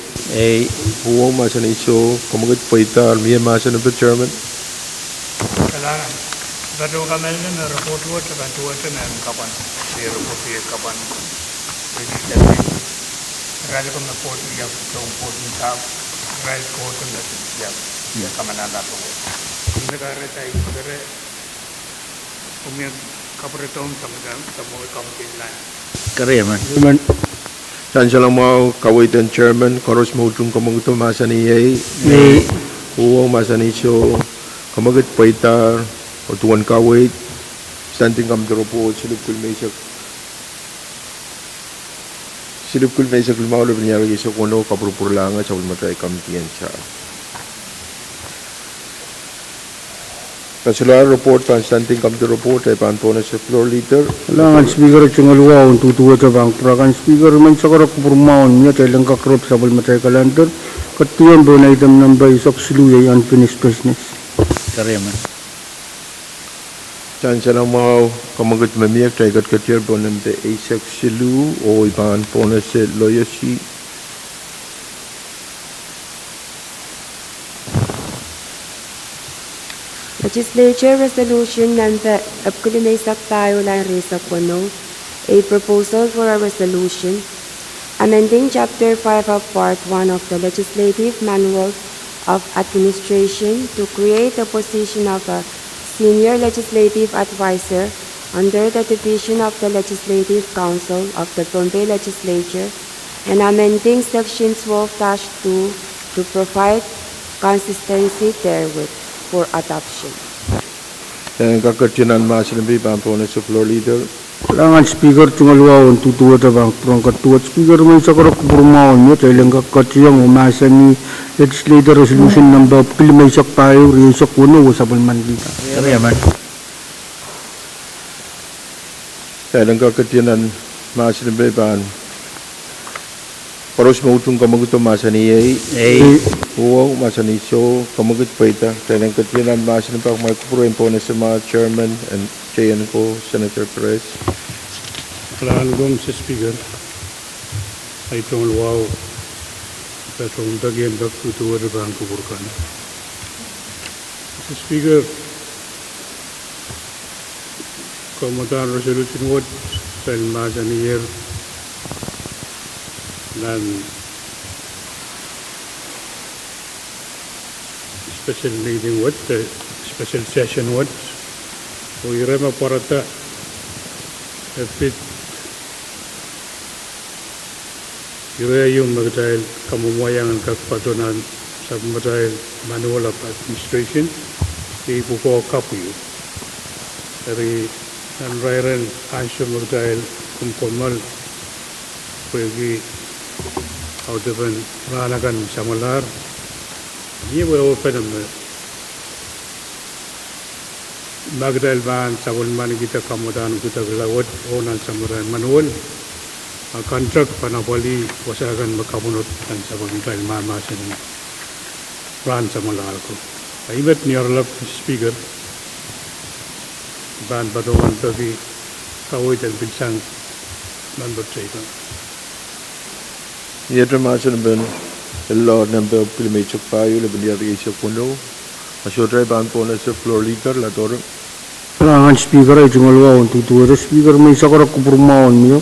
Pwuhng masa ni so kamagut paitar miya masa ni chairman. kailangan baru kami na report ko sa bantuan na kapan di report di kapan Rally ko na report niya sa report ni Kap Rally ko na ya kamanala to negara tayo negara umya kaparetong sa mga committee line Kariaman. Saan siya lang mau kawitan chairman, Paros mo tung kamaguto masa ni Pwuhng masa ni so kamagut paitar o tuwan kawit standing committee report silip kulmeisak lumao le benyari so kono kapurpurlanga sa ulmatay kamtian siya. Kansular report pan standing committee report ay pan po na sa floor leader. Kailangan speaker chungalwa on tutuwa sa bang prakan speaker man sa karak purmaon niya taylang kakrop sa bulmatay kalantar katuyan ba na item nambay isok siluyay unfinished business. Kariaman. Saan siya lang mau kamagut mamiyak tayo katkatiyar po ng isak silu o ipan po na sa loyalty. Legislature Resolution number Apkulimaisak tayo lang Resa Kono, a proposal for a resolution amending Chapter 5 of Part 1 of the Legislative Manual of Administration to create the position of a Senior Legislative Advisor under the Division of the Legislative Council of the Pohnpei Legislature and amending Section 12-2 to provide consistency therewith for adoption. Yan kakatiyanan masinambi pan po na sa floor leader. Kailangan speaker chungalwa on tutuwa sa bang prangkatuwa speaker man sa karak purmaon niya taylang kakatiyang umasa ni legislative resolution number Apkulimaisak tayo riyasak kuno sa bulmandita. Kariaman. Yan kakatiyanan masinambi pan Paros mo tung kamaguto masa ni Pwuhng masa ni so kamagut paita taylang kakatiyanan masinambi pan maikupuruin po na sa mga chairman and chayan ko Senator Perez. kailangan ko sa speaker ay itong luwaw itong dagyan tutuwa na bang kuburkan sa speaker komentar resolution what sa masa ni year dan special meeting what special session what o irema parata fit Ira yung magdahil kamumuayangan kakpatunan sa magdahil Manual of Administration di buko kapuyo. Dari nanrairan ansyo magdahil kumpumal pwede audaban ranakan sa malar. Iya ba open naman magdahil ba sa bulman kita kamudan kita gelawat o nan sa manual kontrak panapali wasakan makamunot dan sa pagkakail mamasin ran sa malar ko. Aibat ni Arlap speaker ban batuan tadi kawit dan pinsang nan bercerita. Ia termasuk ben law number Apkulimaisak tayo le benyari isak kuno. Asyodray ban po na sa floor leader la torong. Kailangan speaker ay chungalwa on tutuwa sa speaker may sa karak purmaon niya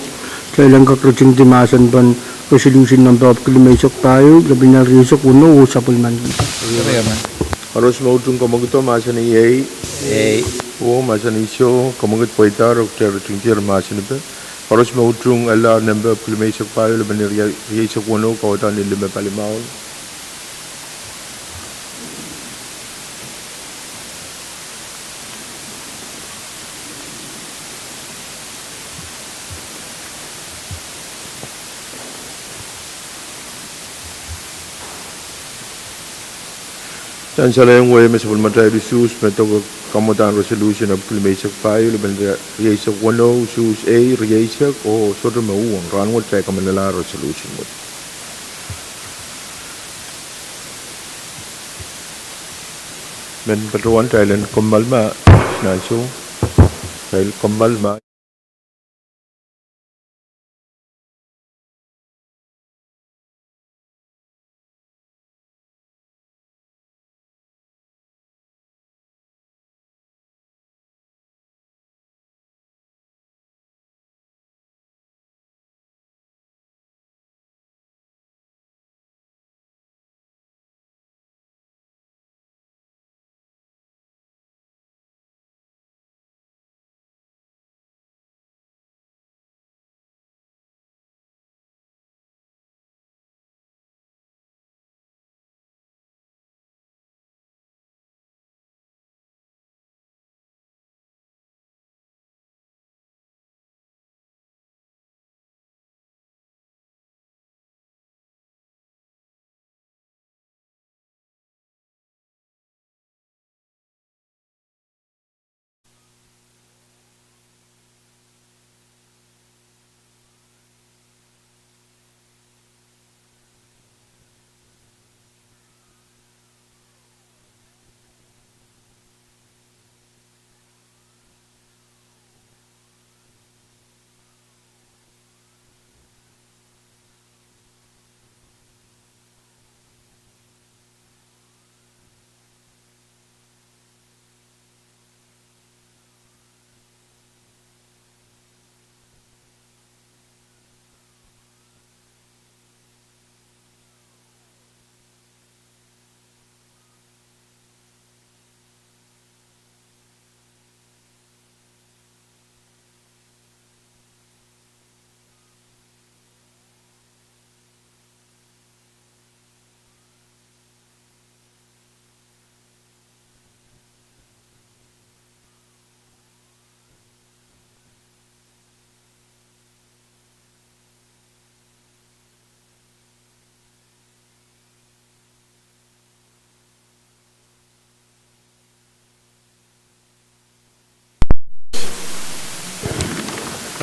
taylang kakraching timasan ban resolution number Apkulimaisak tayo labi na riyasak kuno o sa bulmandita. Kariaman. Paros mo tung kamaguto masa ni Pwuhng masa ni so kamagut paitar o tingtir masa ni Paros mo tung ala number Apkulimaisak tayo labi na riyasak kuno kawatan ni 5 palimaon. Dan salayang way mas bulmatay resus meto kamutan resolution of Apkulimaisak tayo laban riyasak wano sus riyasak o soto mauang ranwat tayo kamanala resolution mo. men Patuan Thailand Kombalma Nasu Thailand Kombalma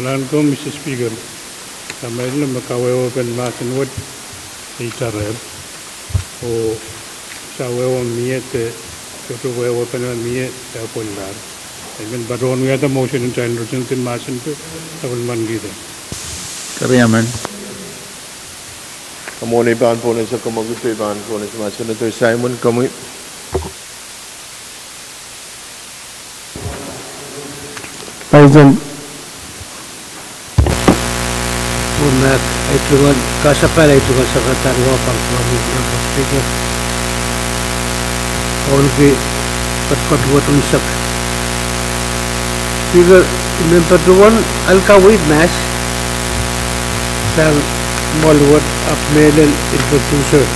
Kanan ko, Mr. Speaker, sa may lang makawewa pen masin wat itarel o sa wewa miyete so wewa pen miyete sa polar. I mean, but when we had the motion in child routine in masin to I will man give them. Kariyaman. Kamunay baan po na sa kamagustoy baan po na sa Senator Simon Kamuy. President, Umat itungan kasapala itungan sekretary wapang kami yang speaker. Olgi perpaduan unsak. Speaker memperduan alkawid mas sang malwat apmelel infrastruktur.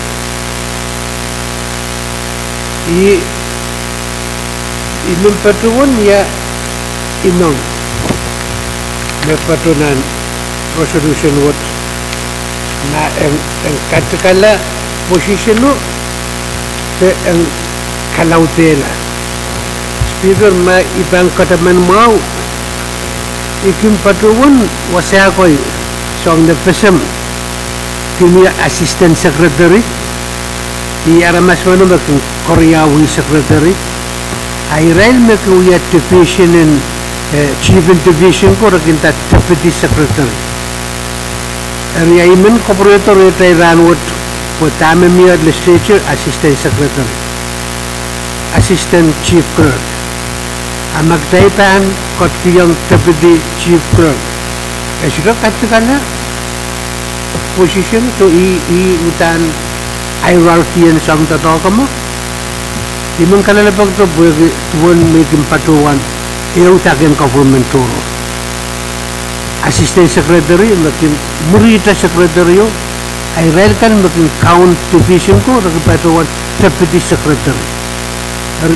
I memperduan ya inong memperduan resolution what na ang katakala position no sa ang kalautela speaker ma ibang kataman mau ikim patuan wasa ko song na pesam kimia assistant secretary di aramas mano making Koreawi secretary ay rail makuya division and chief division ko rakinta deputy secretary area imen cooperator retiranwat po tamamia legislature assistant secretary assistant chief clerk amagtaipan kot kiyang deputy chief clerk sudah katakana position to utan hierarchy and sang tato kamo dimang kalalabag to buwan may kimpatuan iutakin government turo assistant secretary makin murita secretary ay relkan makin count division ko nagpatuan deputy secretary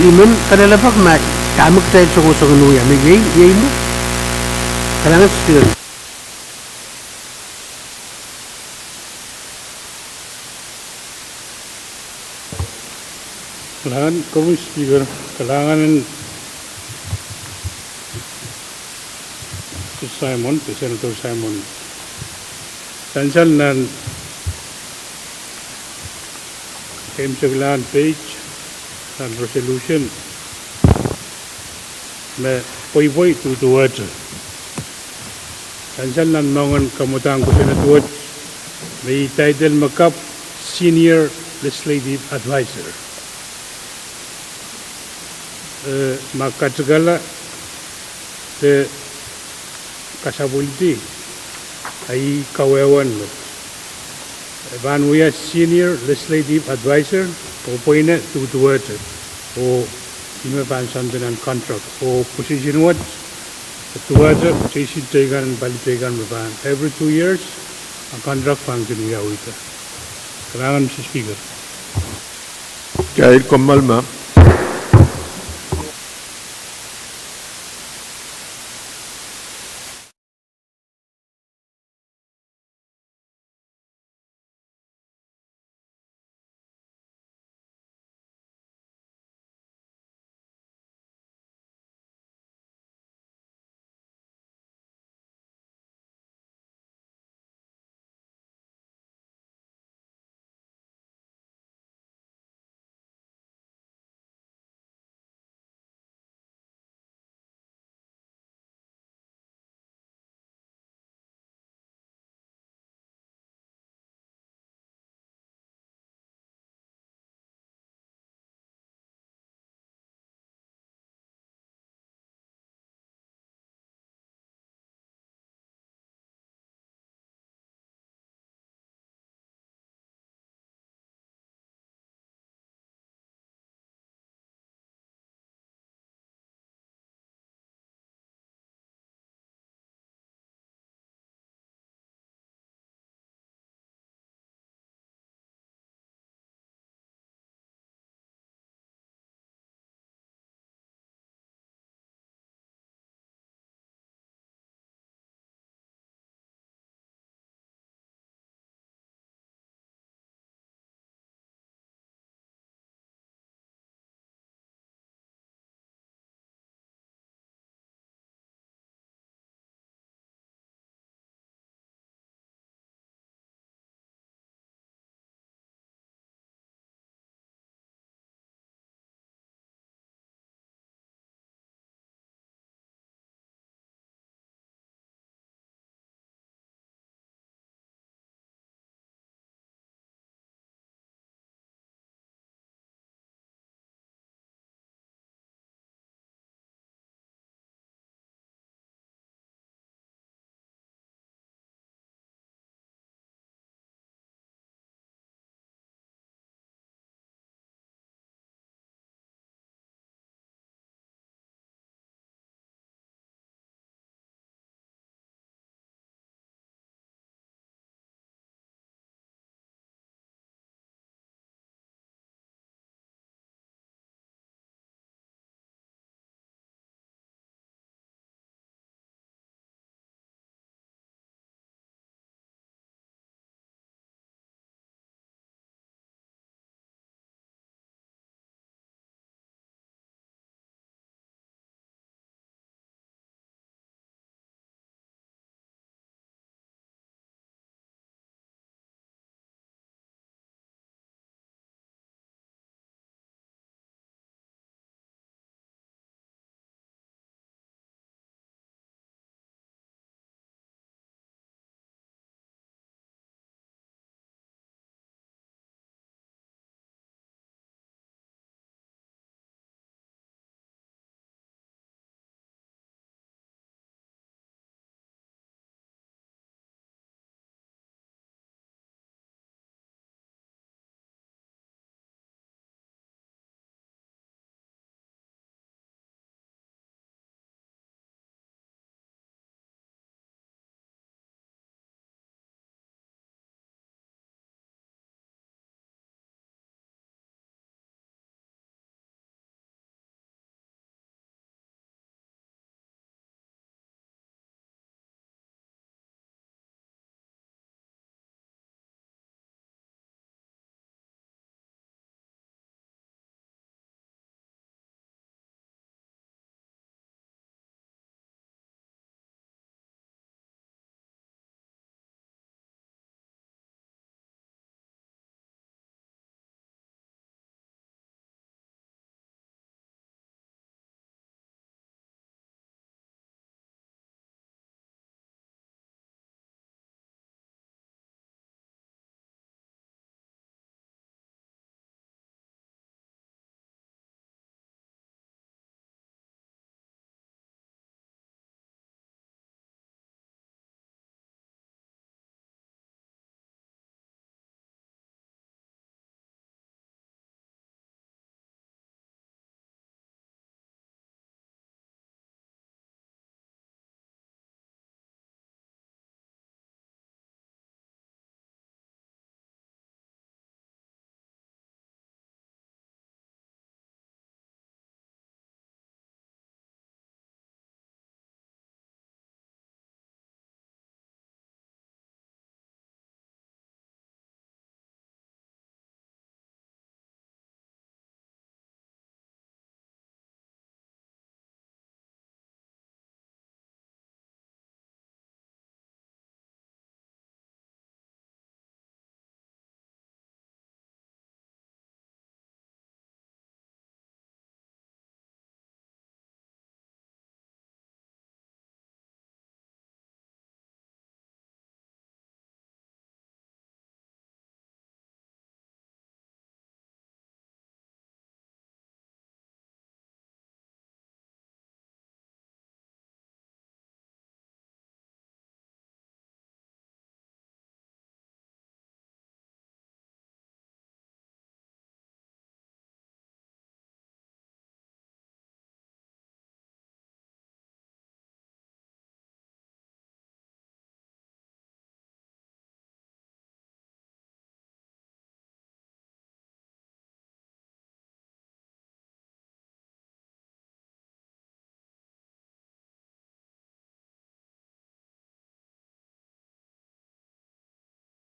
imen kalalabag ma kamag tayo sa kanuya may yay mo kalangan speaker Kailangan ko, Speaker, kailangan si Simon, si Senator Simon, sansal na kailangan page and resolution me poi tu tuat kansal nan mangon kamutang ko sina tuat may title makap Senior Legislative Advisor makatagala te kasabulti ay kawewan mo ban we Senior Legislative Advisor popoina tu tuat o ime ban sandanan contract o position what tuwaja chesi tegan bali tegan ban every 2 years a contract function ya uita kailangan si speaker Kahit kumalma,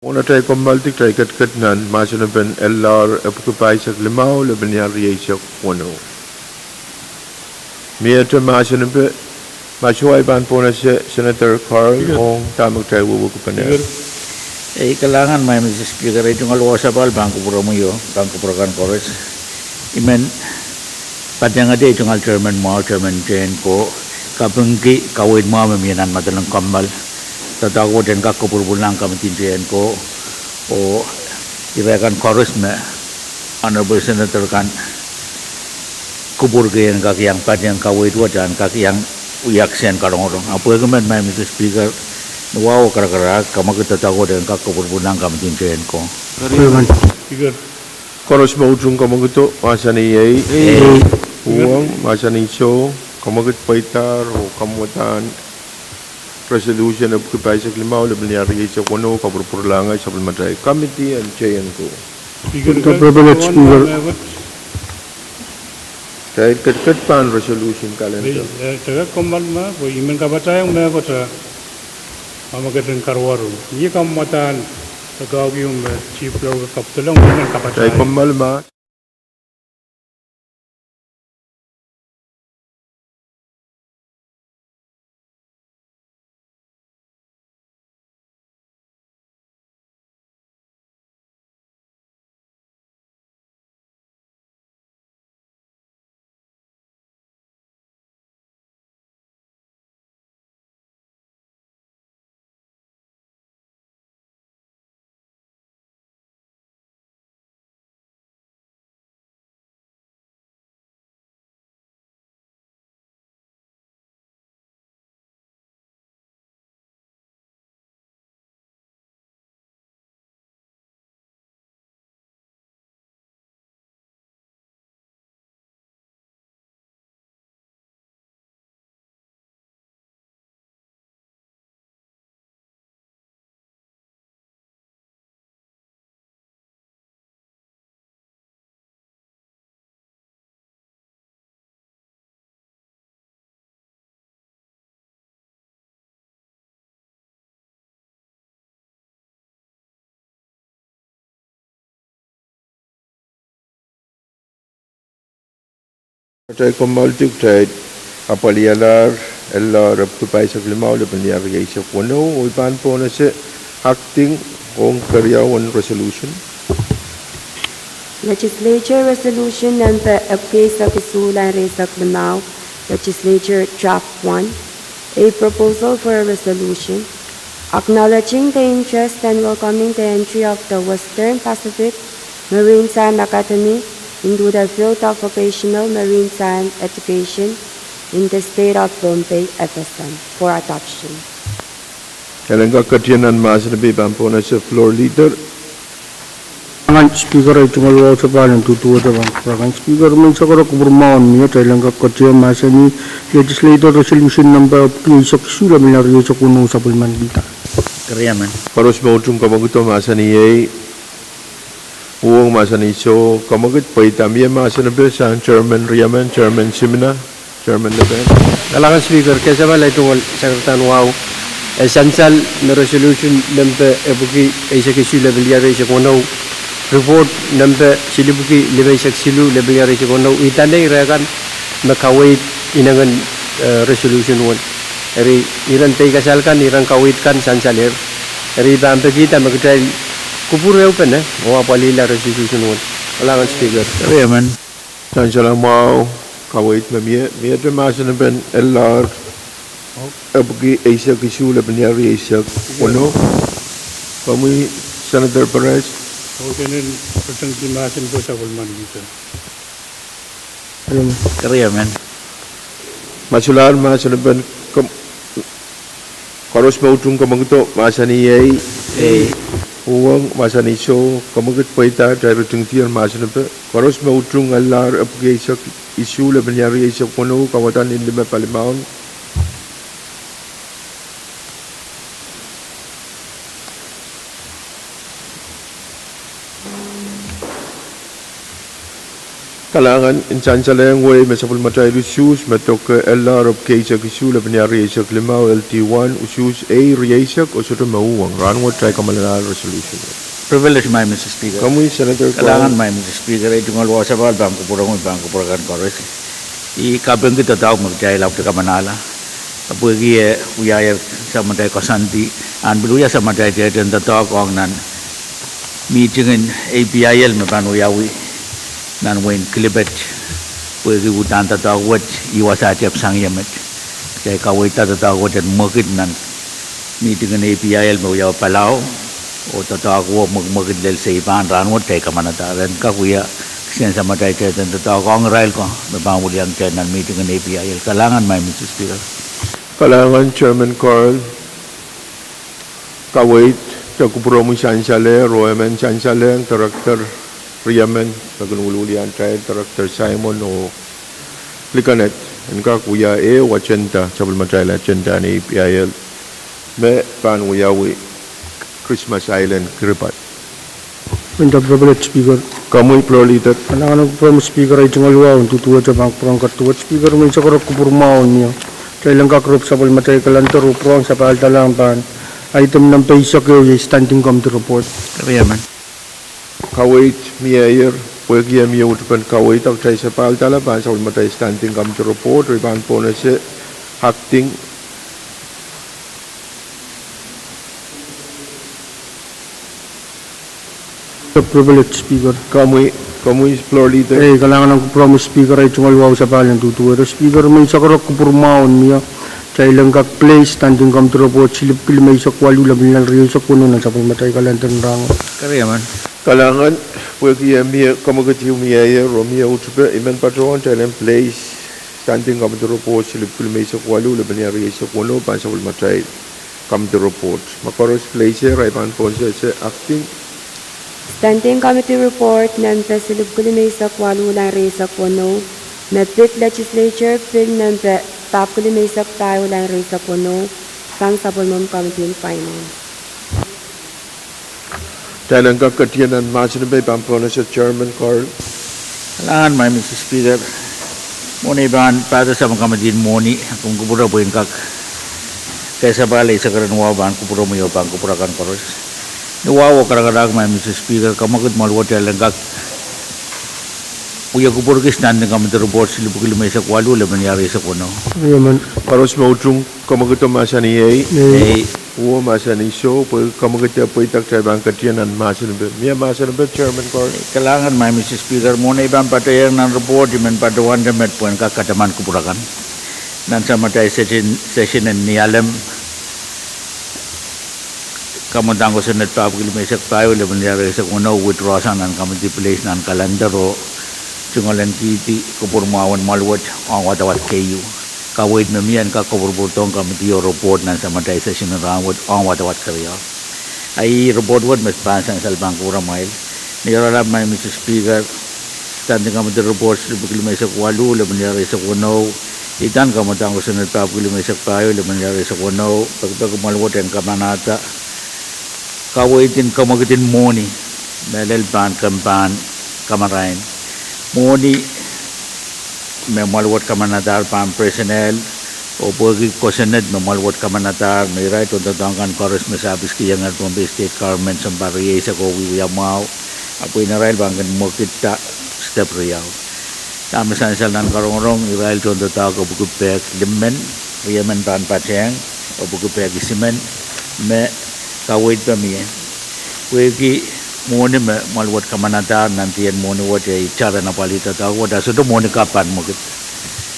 Muna tayo kumaltik tayo kat nan maso na ben LR apukupay sa limaw laban niya riyay sa kuno. Miya ito maso na ben masuway ban po na si Senator Carl kung tamag tayo wubukupan niya. Kailangan may Mr. Speaker itong alwasa bal bangko pura mo yo bangko pura kan kores imen patyang ade itong chairman mo chairman jen ko kapengki kawin mo mamiyanan madalang kambal tatago dan kakko purbulang kami tinjen ko o irakan kores me honorable senator kan kubur gayan kaki yang patyang kawin dua dan kaki yang uyaksen karong-orong apa kemen may Mr. Speaker wow kara-kara kama kita tahu dengan kakak berbunang kami tinjain ko. Koros maujung kama gitu masa ni yai Pwuhng masa ni so kama gitu paitar o kamutan resolution of kupay sa limaw laban niya riyay sa kuno kaburpurlangay sa Parliamentary Committee and chayan ko. The privilege speaker. Kahit kat pan resolution kalender. Taga komal ma bo imen ka batayang me bata mamagadan karwaru ni kamatan tagaw yung chief law kaptulong imen ka Tayo batayang kumalma. Tayo kumaltik tayo apalialar LR apukupay sa limaw laban niya riyay sa kuno o ipan po na si acting kung karyawan resolution. Legislature Resolution number Apwuhng sa Pisulan Resak Limao, Legislature Draft 1, a proposal for a resolution acknowledging the interest and welcoming the entry of the Western Pacific Marine Science Academy into the field of vocational marine science education in the state of Pohnpei, FSM, for adoption. Kailan ka katiyanan mas na biban po na si floor leader. Ang speaker ay tumalwa sa palang tutuwa sa bang speaker man sa kara kuburmaon niya taylang kakatiyan masa ni legislator resolution number Pwuhng sa kisula minariyo sa kuno sa Parliamentary. Keriaman. Paros mautong kamaguto masa ni yay Pwuhng masa ni so kamagut paitamya masa na sa chairman Riyaman, chairman Simina, chairman na ben. Kailangan speaker kesa ba itong sekretan wow essential na resolution number ebuki isa kisu level yari sa kuno report number silibuki level sa silu level yari sa kuno itandai rakan makawait inangan resolution 1 eri iran tay kasalkan iran kawitkan sansaler eri bampe kita magdai kupur ya open o apalila resolution 1 kailangan speaker Keriaman. Sansala mau kawait mamia mia te masa na ben LR abuki Asia kisula benyari Asia kuno. Kami Senator Pahrek. okay pertang dimasin po sa kulman dito Keriaman. Masular masa na ben karos mautong kamaguto masa ni yay Pwuhng masa ni so kamagut paita tayo tingtiyan masa na ben karos mautong LR abuki Asia kisula benyari Asia kuno kawatan indima palimaon. Kalangan insan-salayang way mesapul matay lusus metok LR of Kaisak isu labanya Riyasak Limau LT1 usus A Riyasak o suto Pwuhng ranwat try kamalala resolution. Privilege my Mr. Speaker. Kamu Senator Kailangan may Mr. Speaker ay tungal wasa ba bangko purakan kores. I kapeng kita tahu magjay law ka Manala. Apugi uyayar sa matay kasanti an biluya sa matay tiyan tatak ang nan meeting in APIL mapan uyawi nan wen klibet pugi utan tatawat iwasa tiap sang yamet. Kaya kawai tatawat at magid nan meeting in APIL uyaw Palau o tatawag magmagid lel sa iban ranwat kay kamanataran ka kuya siyan sa matay tiyan tatawag ang rail ko mabamuli ang tiyan nan meeting in APIL. Kalangan may Mr. Speaker. Kalangan Chairman Carl Kawait Kakupromo Chancellor Roemen Chancellor Director Riyamen Kagunululian Trial Director Simon o Likanet Enka kuya wachenta sabul matayla chenta ni PIL me pan uyawi Christmas Island Kripat. Winter Privilege Speaker. Kamu Proliter. Kalangan ng Speaker ay tungal wow tutuwa sa bang perangkat tuwa Speaker may sakarap kupurmaon niya. Kailang kakrop sabul matay kalantar uprong sa paaltalampan. Item ng V6AH Standing Committee Report. Riyamen. Kawait Mayor Pwuhng miya utupan kawait ang try sa paaltalaban sa matay standing committee report riban po na si acting Privilege Speaker. Kamu is floor leader. Kailangan ng promise Speaker ay tungal wow sa palang tutuwa. Speaker may sakarap kupurmaon niya. Sa ilang place standing committee report silip kilimay sa kwalo labi ng real sa puno ng sapul matay kalantar ng rango. Riyamen. Kalangan Pwuhng miya kamagatiw Mayor Romeo utupan iman patron sa ilang place standing committee report silip kilimay sa kwalo labi ng real sa puno pan sa matay committee report. Makaros place riban po sa acting Standing Committee Report ng Silip Kulimesa Kwalulang Resak Wano na Legislature Bill ng Tap Kulimesa Tayo Lang Resak Wano sang Sabulmam Committee on Finance. Dahil ang kakatiyan ng masinabay pampona sa Chairman Carl. Kailangan may Mr. Speaker. Muna iban para sa mga kamadin muni kung kupura po yung kak. Kaysa balay sa karanwa ban kupura mo yung pang kupura kan koros. Nawawa karag-karag may Mr. Speaker kamakit maluwa tayo lang kak. Uya kupura standing committee report sila bukili may sa kwalo laban yari sa kuno. Yaman. Karos mautrong kamakit ang masa ni uwa masa ni so kamakit po itak sa ibang katiyan ng masinabay. Miya masinabay Chairman Carl. Kailangan may Mr. Speaker muna ibang patayang ng report iman patuan damet po yung kakataman kupurakan. Nansa matay session ni alam kamantang ko sa netpapagil may tayo laban yari sa kuno withdrawasan ng committee place ng kalandaro sungalan kiti kupurmawan maluwat ang watawat kayo kawait mamiyan ka kupurpurtong committee report ng sa matay session ng rawat ang watawat karya ay report wad mas pansang salbang kurang mail niyaralab may Mr. Speaker standing committee report labagil may sa kwalo laban yari sa kuno itan kamantang ko sa netpapagil may tayo laban yari sa kuno pagpag maluwat ang kamanata kawaitin kamagitin moni dalil ban kampan kamarain moni may malwat kamanatar pan personnel o pagi kosened may malwat kamanatar may right on tatangkan koros may sabis kiyang at Pohnpei state government sa bariye sa kowi yamaw apoy na rail banggan mo kita step riyaw tama sa nan karong-rong irail on tatawag o bugupek limen riyaman pan patyang o bugupek isimen me kawait pa miya. Wegi muna malwat kamanatar nantiyan muna wat ay cara na palita tawag wada so do muna kapan mo kit.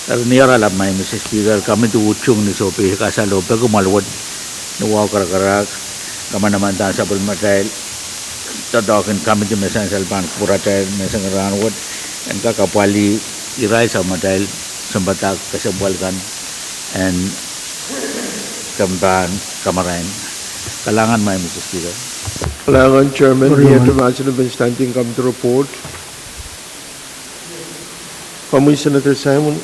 Pero niyara alam may Mr. Speaker kami tuutsong ni Sophie kasalo pero malwat nuwaw karakarak kama naman ta sa bulmatay tadakin kami di mesan salban puratay mesan ranwat and kakapali iray sa matay sambatak kasabualkan and kampan kamarain. Kalangan may Mr. Speaker. Kalangan Chairman, miya tumasin ng standing committee report. Kamu Senator Simon.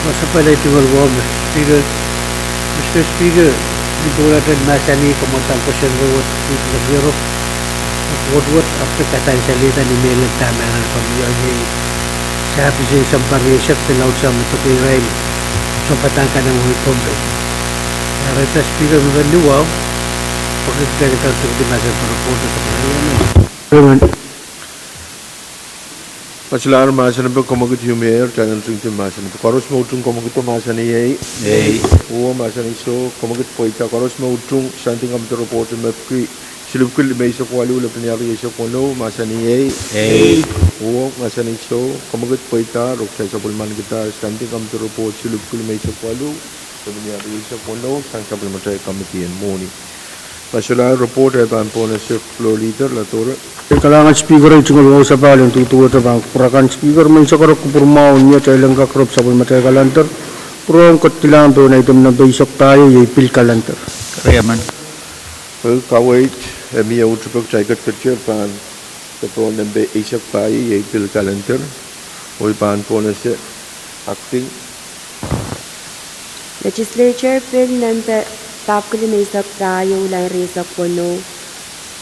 Masa pala ito mag-wag, Speaker. Mr. Speaker, di po natin masani kumutang ko siya rawat dito sa Biro. At what after katan salita ni Melan tama ng pamilya sabi siya isang parisak tilaw sa mga Israel so patangka ng mga Pohnpei narita speaker mga luwaw pagkakita sa dimasa para po sa pamilya Pasalar masan ba komagut humer channel tung masan karos mo utung komagut masan ei o masan iso komagut poita karos mo utung santing am report map ki silupkul may so kwalu la panyari so kono masan ei o masan iso komagut poita roksa sa bulman kita santing am report silupkul may so kwalu panyari so kono sang sa bulman committee and morning pasalar report ay pampona sa floor leader la tore Kalangan speaker ay tunggal sa balon tutuwa sa bang purakan speaker may sa karok kupurmao niya sa ilang kakrop sa bulmatay kalantar purong katilang doon ay item na baysok tayo yung pil kalantar Rayaman. Well, kawait miya utupag chaikat kerja pan tepon nembe isak pai yaitu kalender oi pan pona se acting Legislature Bill number Tapkulimesak tayo lang resak pono.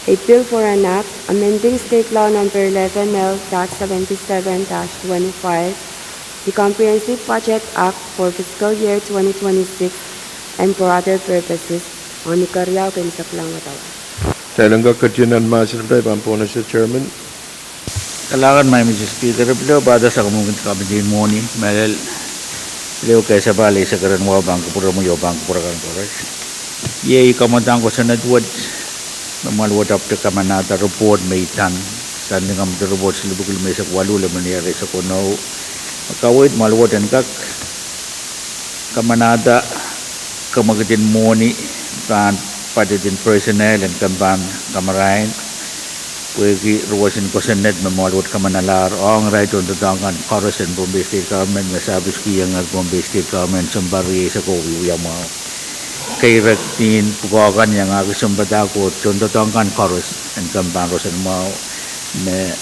A bill for an act amending state law number 11L-77-25, the Comprehensive Budget Act for fiscal year 2026 and for other purposes. Ang nikaryaw kinisak lang matawa. Tailangga kerjaan masih sampai pampona se chairman Kailangan may Mr. Speaker, pero bada sa kamungkin kami din mo ni, malal, leo kaya sa balay sa karan mo, bangko pura mo yung bangko pura kan kores. Yay, kamatang ko sa nadwad, mamalwad after kamanata report may tan, standing kami sa report sila bukil may sa kwalo, laman niyari sa kuno, makawit, malwad ang kak, kamanata, kamagatin mo ni, kan padatin personnel and kampan kamarain, Pwuhng ruwasin ko sa net mamalwat ka manalar ang right on tatangan Pahrek and Pohnpei State Government masabis kiyang at Pohnpei State Government sambari sa ko uyang mo kay rektin pukakan yang ako sambata ko on tatangan Pahrek and kampan rosan mo me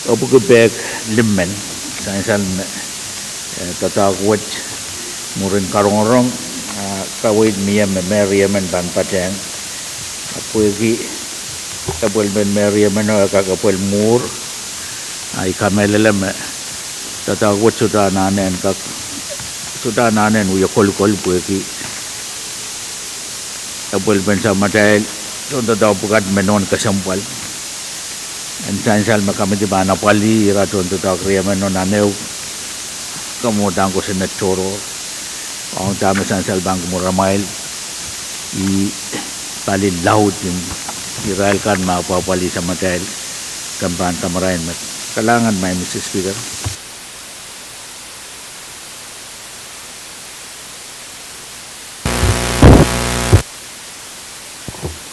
obugubek limmen sa tatakot murin karong-rong kawid miya me Meriam and Banpateng Pwuhng kapal ben Maria mano kakapal mur ay kamelelem tatakot sudah nanen uya kol Pwuhng kapal ben sama dahil sudah tahu bukan menon kesampal and sansal makamit di mana pali ira sudah tahu kriya menon naneu kamu dangko senet coro ang dami sansal bang muramail i pali laut yung Israel kan mapapali sa matahil kampan kamarayan mat kalangan may Mr. Speaker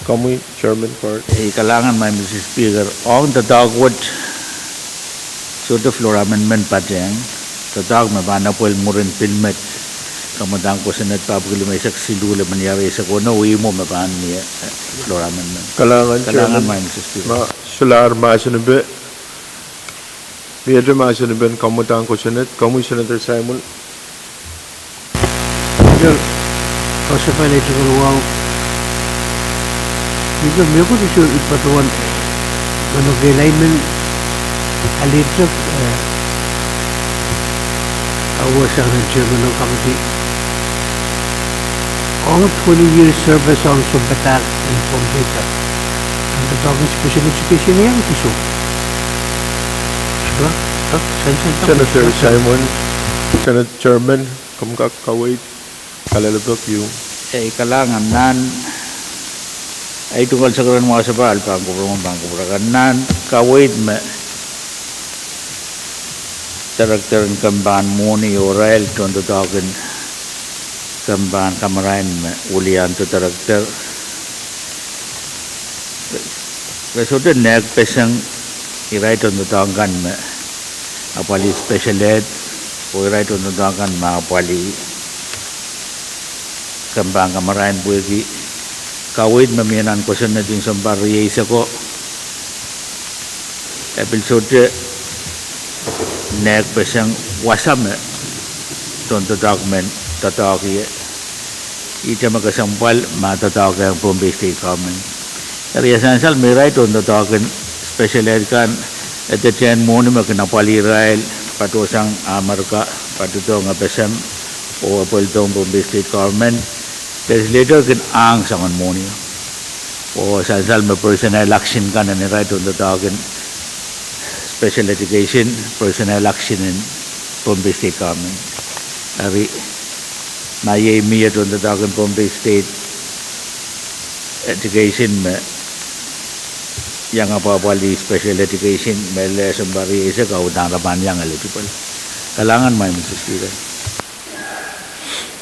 kami chairman part kalangan may Mr. Speaker on the dogwood so the floor amendment pateng tatag mabana po murin filmet kamadang ko sa nagpapaguli may saksilula mangyari sa kuno uwi mo mapaan niya floor amendment kalangan may Mr. Speaker ma solar masanbe Biar masanbe kamutang ko sa net kamu Senator Simon Jol kasi pala ito kaluwaw Ito may ko dito ipatuan manogalignment alitrap awas ang chairman ng committee all 20 years service on Sumbatak and Pohnpei ang tatawag special education niya ang tiso diba? Senator Simon Senate Chairman kamukak kawait kalalabak yung kalangan nan ay tungkol sa karan mga sabal bangko nan kawait me karakter kamban muni Orael contoh takin kamban kamarain ulian tu karakter kesudah nek pesang irai contoh takan apali special ed irai contoh takan apali kambang kamarain Pwuhng kawit mamianan ko sa natin sa bariyesa ko episode nek pesang wasam tonto document tataki ita magasampal matatak ang Pohnpei State Government kaya sansal may right tonto document special ed kan eten mo ni makinapali Israel patusang Amerika patutong apesam o apoltong Pohnpei state government legislature kin ang sangan mo ni o sal me personal action kan ni right on the target special education personal action in Pohnpei state government ari na ye mi on the target Pohnpei state education me yang apa-apa special education mele sembari isa kautang laban yang eligible. Kalangan may Mr. Speaker.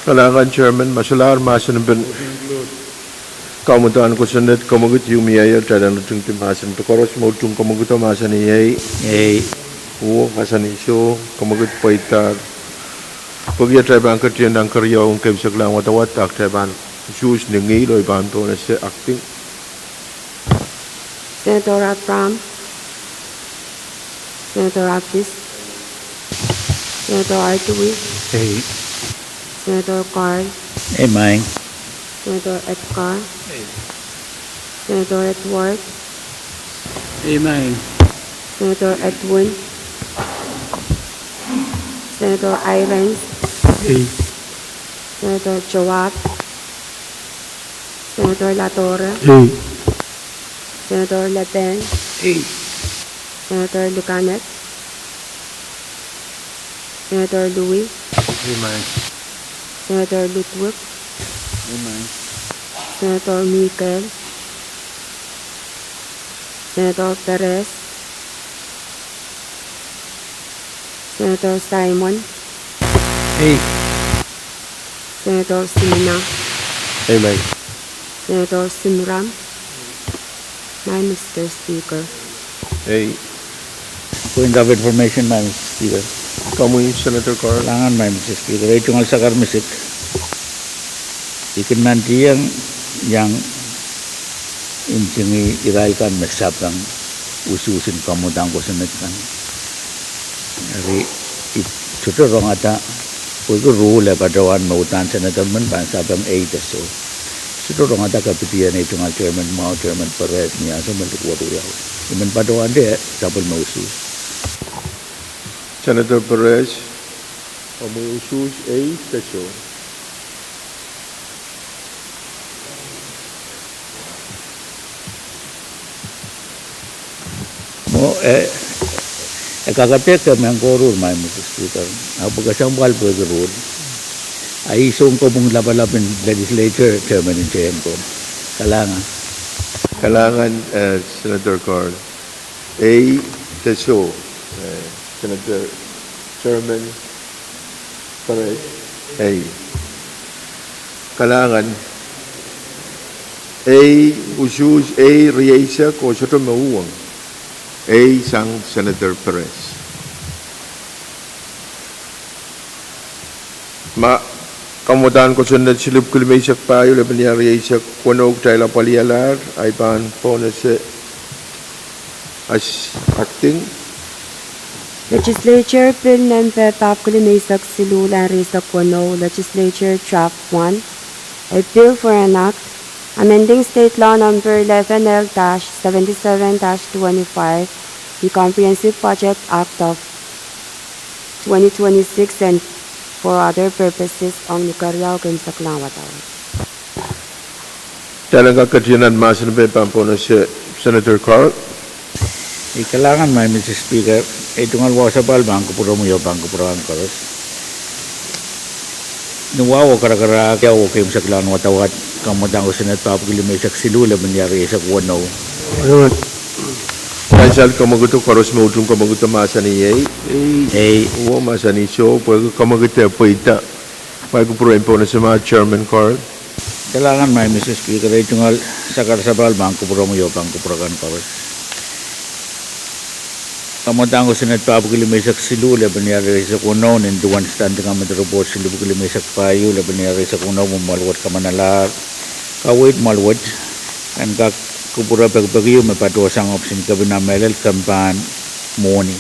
Kalangan Chairman, masalar masan ben kaumutan ko sanad kamagut yumiyaya tadan lutung timasan pekoros mautung kamagut masan iyay masan iso kamagut paitar pagya traban kerja dan kerja ungkep seklang watawat tak traban jus nengi loy bantu nase acting Senator Abram, Senator Apis, Senator Artui, Senator Carl, Amen. Senator Edgar, Senator Edward, Amen. Senator Edwin, Senator Irons, Senator Joab, Senator Latorre, Senator Lepen, Senator Lucanet, Senator Louis, Senator Ludwig, Senator Michael, Senator Perez, Senator Simon, Senator Sina, Amen. Senator Simram, Mr. Speaker. Point of information, Mr. Speaker. kamu Senator Carl. Kalangan may Mr. Speaker. Ito nga sa karmisik. Ikin nanti yang incingi Israel kan mesap kang ususin kamutang ko sunod kan. Ari ito rong ata ko rule padawan mautan senator man bansa bang 8 so. Ito rong ata kapitian ito nga chairman Pahrek niya so malikwa to yaw. Iman padawan de sabol mausu. Senator Perez, kamu usus station. Mo kakatek kami ang korur may Mr. Speaker. Apo kasang bal po korur. Ay isong ko mong labalabin legislature chairman in chairman ko. Kalangan Senator Carl. Teso. Senator Chairman Pahrek. Kalangan usus Riesa ko sa Pwuhng. Sang Senator Perez. Kamutan ko sunod silip kulimaysak payo laban niya Riesa kunog tayo palialar ay pan po na sa as acting. Legislature Bill Number Papkulimaysak Silulan Risa Kono, Legislature Draft 1, a bill for an act amending State Law Number 11L-77-25, the Comprehensive Budget Act of 2026 and for other purposes ang nikaryaw kayong sa klawatawad. Talaga katiyanan masan ba pampuno si Senator Carl? Kailangan may Mr. Speaker. Ito nga wasa pal bangko puro mo yung bangko puro ang karos. Nuwawo karakara kaya wo kayo sa kailangan watawat kamutang ko sinat papagilimaysak silula mangyari sa kuwanaw. Kansal kamaguto karos maudong kamaguto masan iyay. Uwo masan iso pwede kamaguto paita. May kupuro impo na sa mga Chairman Carl. Kailangan may Mr. Speaker. Ito nga sakar sa pal bangko puro mo yung bangko puro ang karos. Kamutang ko sinat papagilimaysak silula mangyari sa kunaw ninduan standing ang report silula pagilimaysak payo laban nangyari sa kunaw mamalwat kamanalar kawit malwat kan kak kupura pagpagyo mapatuasang option kabinamelal kampan money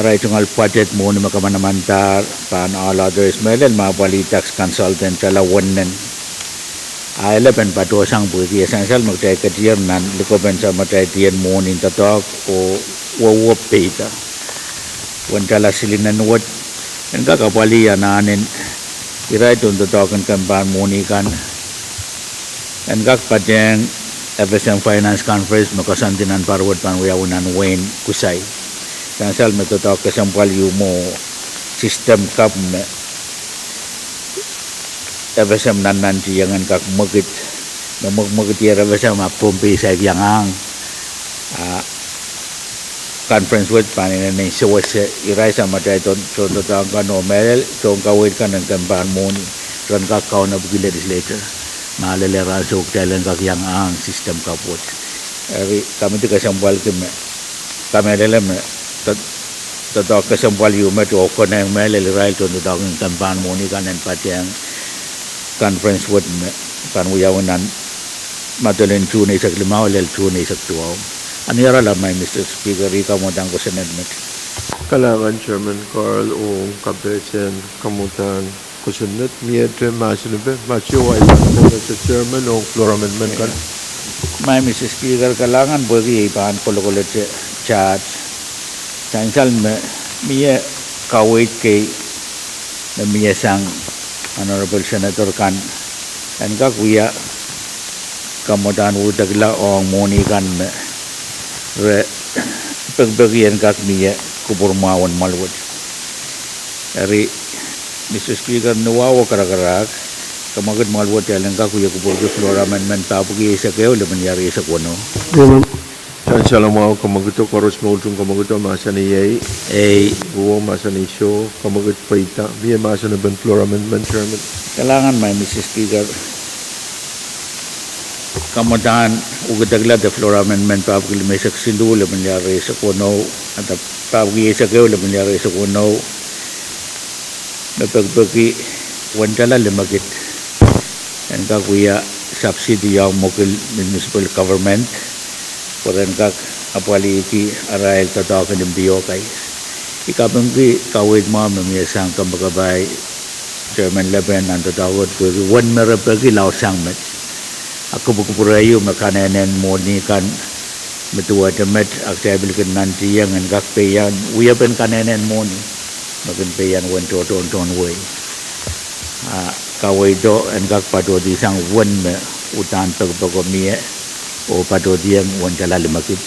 aray tungal budget money makamanamantar pan all others melal mapali tax consultant kalawanan 11 pato sang pwede essential magtay katiyan nan likopen sa matay tiyan mo nin tatok o wawop pita wantala silinan wat en kakapali ananen irai tun tatokan kampan mo ni kan en kakpateng FSM Finance Conference makasantinan parwad panwiyawunan wen kusay essential metotok kasampal yumo sistem kap FSM nan jangan kak magit ya FSM Pohnpei sa yang conference with panin ni sewas irai sama tay contoh tang kano mel tong kawit kan ng kampan mo ni ran kakaw na bugi legislature malelera sok talen kak yang sistem kaput kami tu kasampal kami dalam tatok kasampal yu met okon yang mel irai contoh tang kampan mo ni kan en pateng conference with panwiyawanan madaling tunay sa klimaw lel tunay sa tuwaw. Anira lamay Mr. Speaker ikaw mo dang ko sa nedmet. Kailangan Chairman Carl o kabesin kamutan kusunod miyete masinube machiwa ilan sa Chairman o floor amendment kan. May Mr. Speaker kailangan bagi ipan kolokolet chat. Sansal miye kawit kay na miye sang Honorable Senator Kan and kakuya kamutan udagla ong moni kan re pagbagian kak miya kupurmawan malwad ari Mr. Speaker nuwawa karakarak kamagad malwad yalang kakuya kupurga floor amendment tapugi isa kayo laman yari isa kuno Chancellor mo kamaguto koros mo utong kamaguto masaniyay buo masanisyo kamagut paita biya masanaban floor amendment Chairman. Kailangan may Mr. Speaker kamutan ugatagla the floor amendment papagil may saksilu laman yari sa kuno at papagi isa kayo laman yari sa kuno napagbagi wantala limagit and kakuya subsidy yung mukil municipal government Koren kak apwali iki arail tatawakan ng biyo kay ikabanggi kawid mo mamiyasang kambagabay Chairman Leben ang tatawad ko one merapagi lao sang met ako bukupurayo makanenen mo ni kan metuwa demet aksabil kan nanti yang ang kakpeyan uyapan kanenen mo ni maganpeyan wan ton way kawid do ang kakpado di sang one me utan pagbagomiye o patodiang wancala limakit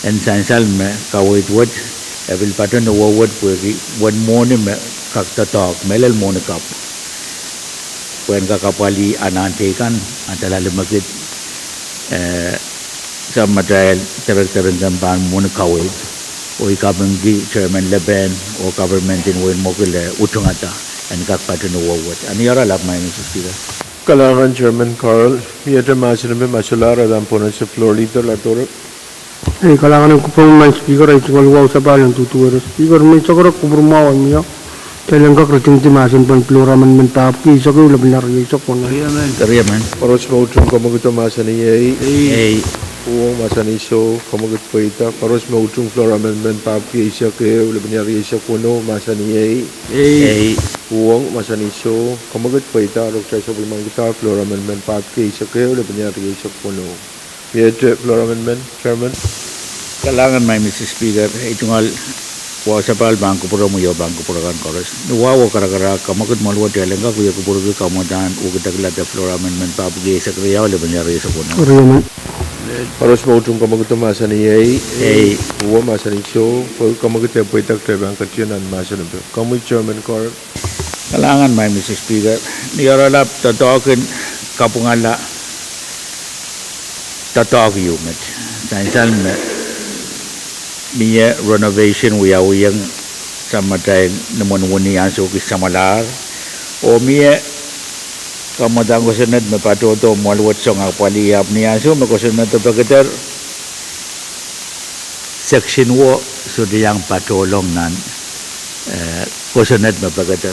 en sansal me kawit wad evil pattern no wad pwegi one morning me kaktatok melel monikap when kakapali anante kan antala limakit sa material terang gampan monikawit o ikabanggi Chairman Leben o government in wen mokile utungata en kakpattern no wad aniyara lap may Mr. Speaker. Kailangan Chairman Carl miyete masinabe masulara dan po na sa floor leader laturo. Kailangan ng kupang may speaker ay tingal wow sa balang tutuwa speaker may sakara kupurmawan niya kailan ka krating timasin pan floor amendment tapki isa ko laban lari isa ko na Kariyaman Paros mo utong kamaguto masaniyay Pwuhng masaniso kamagut paita paros mo utong floor amendment tapki isa kayo laban yari isa kuno masaniyay Pwuhng masaniso kamagut paita rok sa limang kita floor amendment tapki isa kayo laban yari isa kuno miyete floor amendment Chairman. Kailangan may Mr. Speaker itungal wasapal bangko pura mo yo bangko pura kan kores nuwawo karakara kamakut malwa telenga kuya kupura ke kamutan ugatagla the floor amendment papugi sa kriyaw le banyari sa kuno Paros mo utong kamaguto masaniyay Pwuhng masaniso kamagut ya paitak trebang katiyanan masanabe kamu Chairman Carl. Kailangan may Mr. Speaker niyaralap tatawakin kapungala tatawag yumet sansal me miya renovation uyang sa matay naman wani aso kisamalar o miya kamadang ko sunod mapatuto malwat song apaliyap ni aso makosunod to pagkater section wo so diyang patulong nan kusunod mapagkater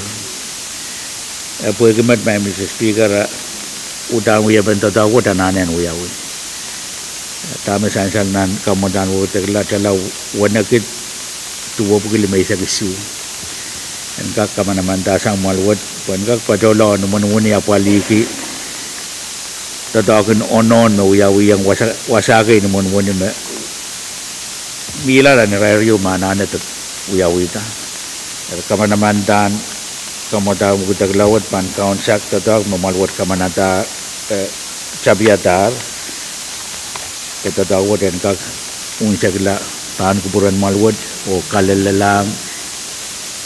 po ikamat may Mr. Speaker utang uyapan tatawag tananen uyawi tama sansal nan kamutan wo tegla tala wanakit tuwa pugil may sa gisu en kak kamanaman tasang malwat wan kak padolo no manuni apaliki tatakin onon no uyang wasake ni mon me mila ni rayo manane tat uyawita kamanamandan kamota mugutaglawat pan kaunsak tatak mamalwat kamanata cabiatar tatak waden kak unsagla tan kuburan malwat o kalalalang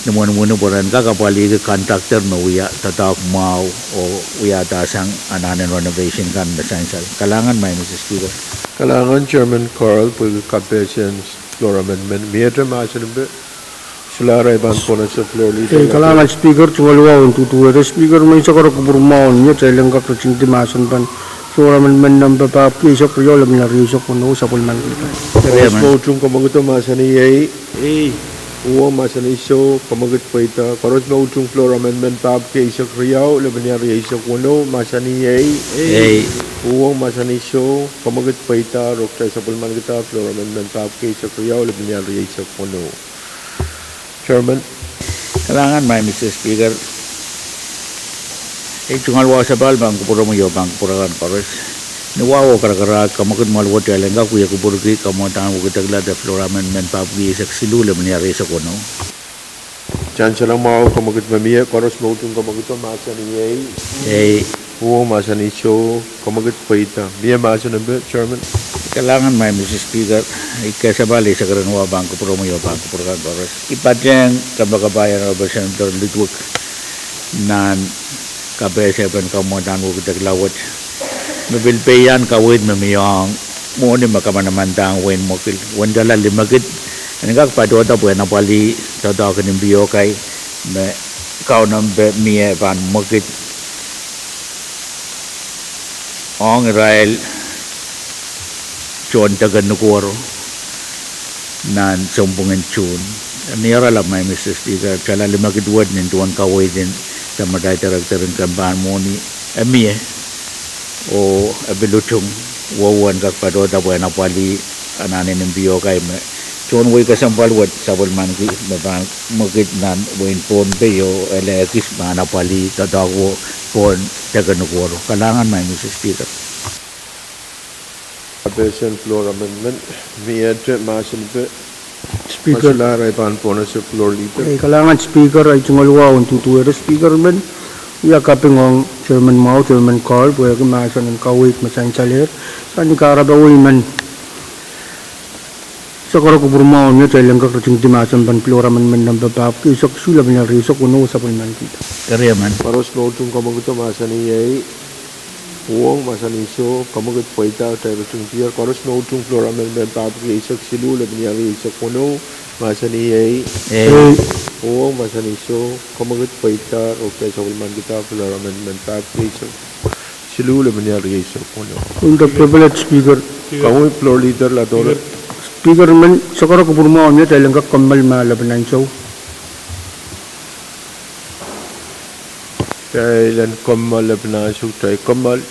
namun buran kakapali ke kontraktor no uya tatak mau o uya tasang ananan renovation kan nasansal kalangan may Mr. Speaker. Kalangan Chairman Carl pagkakapesyans floor amendment. Miyatra masinabit. Sularay ban po na sa floor leader. Kalangan Speaker chungalwa untutu Speaker may sakara kuburmaon niya taylang kakraching timasan pan floor amendment ng papap isok riyo labi na riyo ko no sa pulman kita. Karos mo chung kamaguto masaniyay. Uwang masaniso kamagut pa ita. Karos mo chung floor amendment pap ke isok riyaw labi na riyo isok wano masaniyay. Uwang masaniso kamagut pa ita. Rokta sa pulman kita floor amendment pap ke isok riyaw labi na riyo isok wano. Chairman. Kalangan may Mr. Speaker. Chungalwa sa bal bang kupura mo yo bang kupura kan pares. Nawawo karakara kamakut malwat ya lenga kuya kupurki kamotan wukitagla da flora amendment papgi isak silula manyari sa kono. Diyan siya lang mau kamagut mamiya. Karos mo chung kamaguto masaniyay. Uwang masaniso kamagut pa ita. Miya masanabit, Chairman. Kalangan may Mr. Speaker, ikasabali sa karanwa bangko promoyo bangko program oras. Ipadyang kabagabayan ng Senator Litwak nan kabesepan kamotan wo kitaglawat. Mabilpayan kawid mamiyang mo ni makamanamandang wen mokil. Wandala limagit. Anigak padota po na pali tatakan ng biyo kay me kau nambe miye pan mokit. Ong Israel chon tagan nukuaro nan sumbungan chun nira la may Mr. Speaker kala limagid word nin tuwan kaway din sa maday taraktarin kambahan mo ni emiye o abiluchong wawan kakpadota po na pali ananin ng biyo kay me chon way kasampal word sabal man ki magit nan wain Pohnpei o elekis mana pali tatago pon tagan nukuaro kalangan may Mr. Speaker. Kapesyans floor amendment. Miyatra masinabit. Speaker. Masularay ban po na sa floor leader. Kalangan Speaker ay chungalwa untutu Speaker man ya kapingong Chairman Mao Chairman Carl puya kumasan ng kawit masansalir sa ni karabawi man sa kara kuburmao niya taylang kakraching timasan pan flora amendment ng papap isok sulab na risok uno sa pulman kita. Karyaman. Karos mo chung kamaguto masaniyay. Uwang masaniso kamagut pa ita tayo chung tiyer. Karos mo chung floor amendment papag isok silula binyari isok wano masaniyay. Uwang masaniso kamagut pa ita o kaya sa ulman kita floor amendment papag isok silula binyari isok wano. Untuk privilege Speaker. Kamu floor leader la tolo. Speaker man sa kara kuburmao niya taylang kakamal malaban show. Kailan kamal na sutay kamal.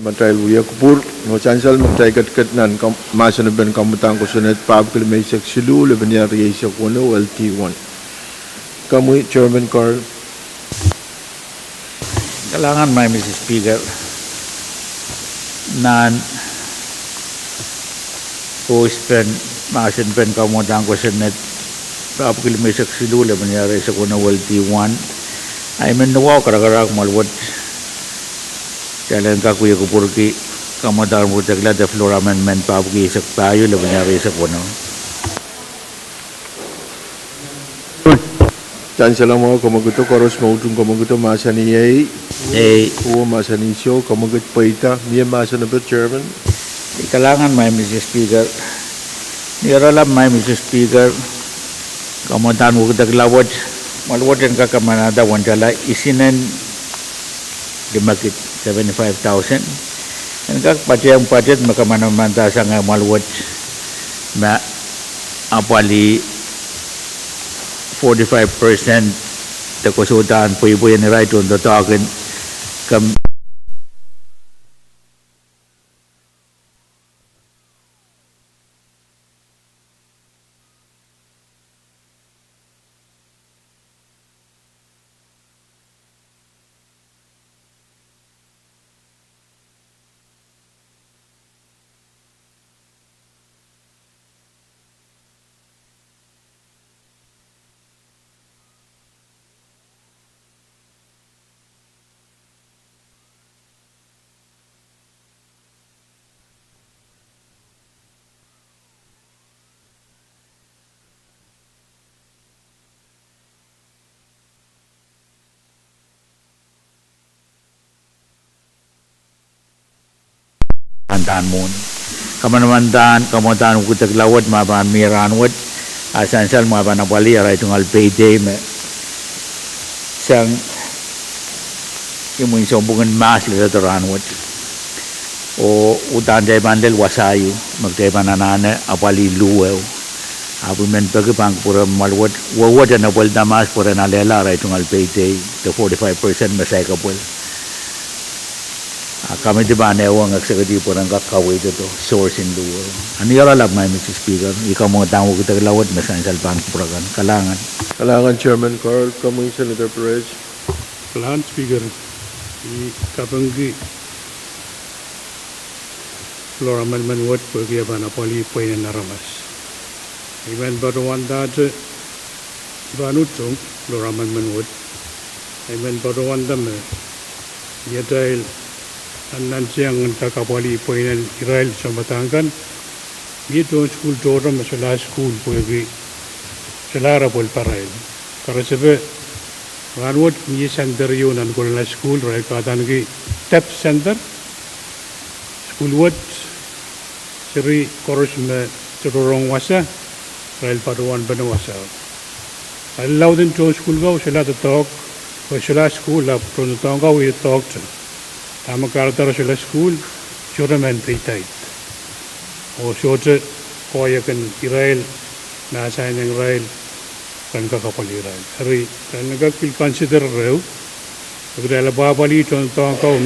Matay Luya Kupur, no chansal magtay kat nan masa na ben kamutang ko sunat pabkil may seksilu laban niya riyay sa kuno LT1. Kamu Chairman Carl. Kailangan may Mr. Speaker nan po masin pen kamutang ko sunat pabkil may seksilu laban niya riyay sa kuno LT1 ay menuwa kara-kara malwat Kailan ka kuya kupurki kamadar mo tagla the floor amendment pabgi isak tayo laban niya sa kuno. Chansal mo kamaguto koros mautong kamaguto masa niyay. Uwa masa nisyo kamagut paita miya masa na Chairman. Kailangan may Mr. Speaker. Niralam may Mr. Speaker kamadar mo taglawat malwat ang kakamanada wantala isinan dimakit 75,000. And kak yang budget makamana-manta sa nga malwat na apali 45% takusutan po ibo yan right on the token kam Antan mon kamantan ko taglawat maban miranwat asansal maban apali aray tungal payday me sang yung sombungan mas lila taranwat o utan jay bandel wasayu magtay bananana apali luwew abu men pagpang pura malwat wawat na apal damas pura nalela aray tungal payday the 45% masay kapal kami di ba newang agsagadi po ng kakaway dito source in the world. Ano yung alam may Mr. Speaker? Ikaw mga tango kita kalawad na sa salpang puragan. Kalangan Chairman Carl, kamu Senator Perez. Kalangan Speaker, kapanggi Flora Manmanwat pagyaban apoli puyan naramas. Iban baruan dati banutong Flora Manmanwat. Iban baruan dami yatail Anan siyang kakapali po yan Israel sa Batangan. Dito school tour masala school po yung salara po parail. Para sabi, manwot niya center yun ang na school, right? Katan ki step center. School what? Siri koros me tururong wasa, Israel paruan ba na wasa. Alaw din to school gaw, sila to talk. O sila school, to talk gaw, we talk to. Tama karatara sila school, sure man pre-tight. O sure koya kan Israel, nasa ng Israel, kan kakapal Israel. Hari, kan nagkakil consider rew, pagdala babali, tontong kao,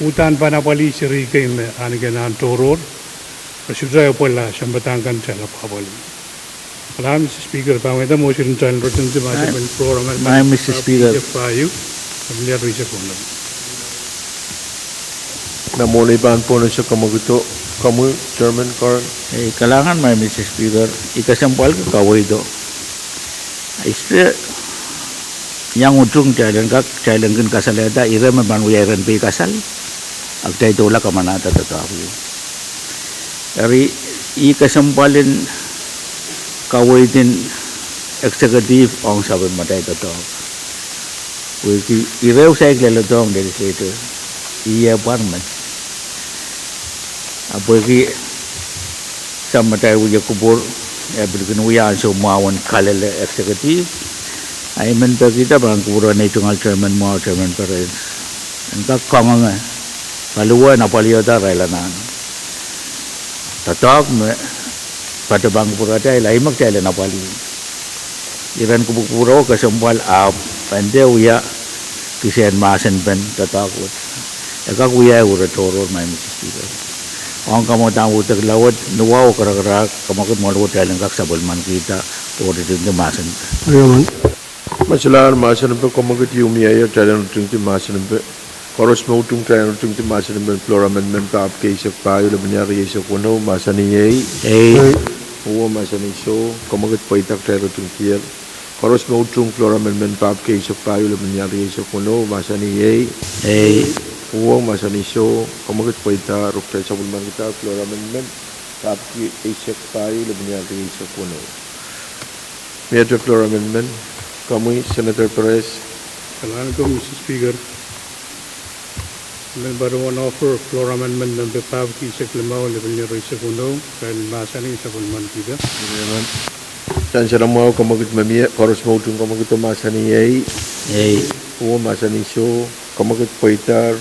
utan pa na pali, siri kayo, anigan toror, pasyudra pala, siyang Batangan siya na babali. Alam, Mr. Speaker, pamita mo siya rin channel rotin si Masa Pwuhng program. Mr. Speaker. Pamilya rin siya kung lang. Namulay ba po na siya kamaguto? Kamu, Chairman Carl? Kailangan may Mr. Speaker, ikasampal ka kaway do. Istre, yang utrong challenge kan kasaleta, ira mabanwayaran pa kasal. Agtay tula ka manata tatawi. Dari, ikasampalin kaway din executive ang sabi matay tataw. Iraw sa iklalotong legislature, iya parman. Apalagi sama tayo uya kubur, berikan uya so mawan kalele eksekutif. Ay men kita bang kuburan itu ngal chairman mau chairman Pahrek. Engkau kangen paluan apa lihat railanan. Tatak me pada bang kuburan tayo lain mak tayo na pali. Iran kuburo kesempal up, pande uya kisian masen pen tatakut. Kak wiya ura toror mai Mr. Speaker. Ang kamu tahu terlawat nuwau kara-kara kamakut malu tayo kak sabal man kita or din masan. Raymond. Masalah masalah pe komagut yumiyaya tayo nutung ti masalah pe koros mo utung tayo nutung ti masalah pe floor amendment pa apke isak pa yung laban isak kuno masaniyay uwa masaniso komagut pa itak tayo nutung tiyer koros mo utung floor amendment pa apke isak pa yung laban isak kuno masaniyay uwa masaniso komagut pa itak rukta sa bulman kita floor amendment pa apke isak pa yung laban isak kuno. Major floor amendment. Kami, Senator Pahrek. Assalamualaikum, Mr. Speaker. Member one offer floor amendment number 5 ki seklemau level ni roi sekundo kan masani sabunman kita. Dan sarang mau kamagit mamia koros mau tung kamagit masani yai. Uwa masani so kamagit poitar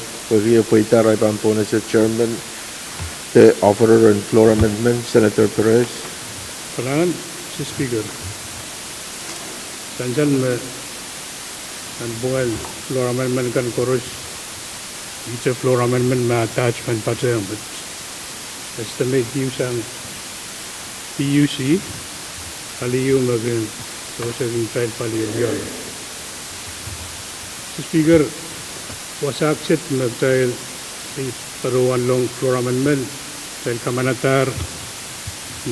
ay pampona sa chairman the offerer and floor amendment Senator Pahrek. Assalamualaikum, Mr. Speaker. Sanjan and boil floor amendment kan koros each floor amendment ma attachment patayang but estimate use ang PUC aliyo magin social child paliyo. Mr. Speaker, wasak set nagtail paruan long floor amendment dahil kamanatar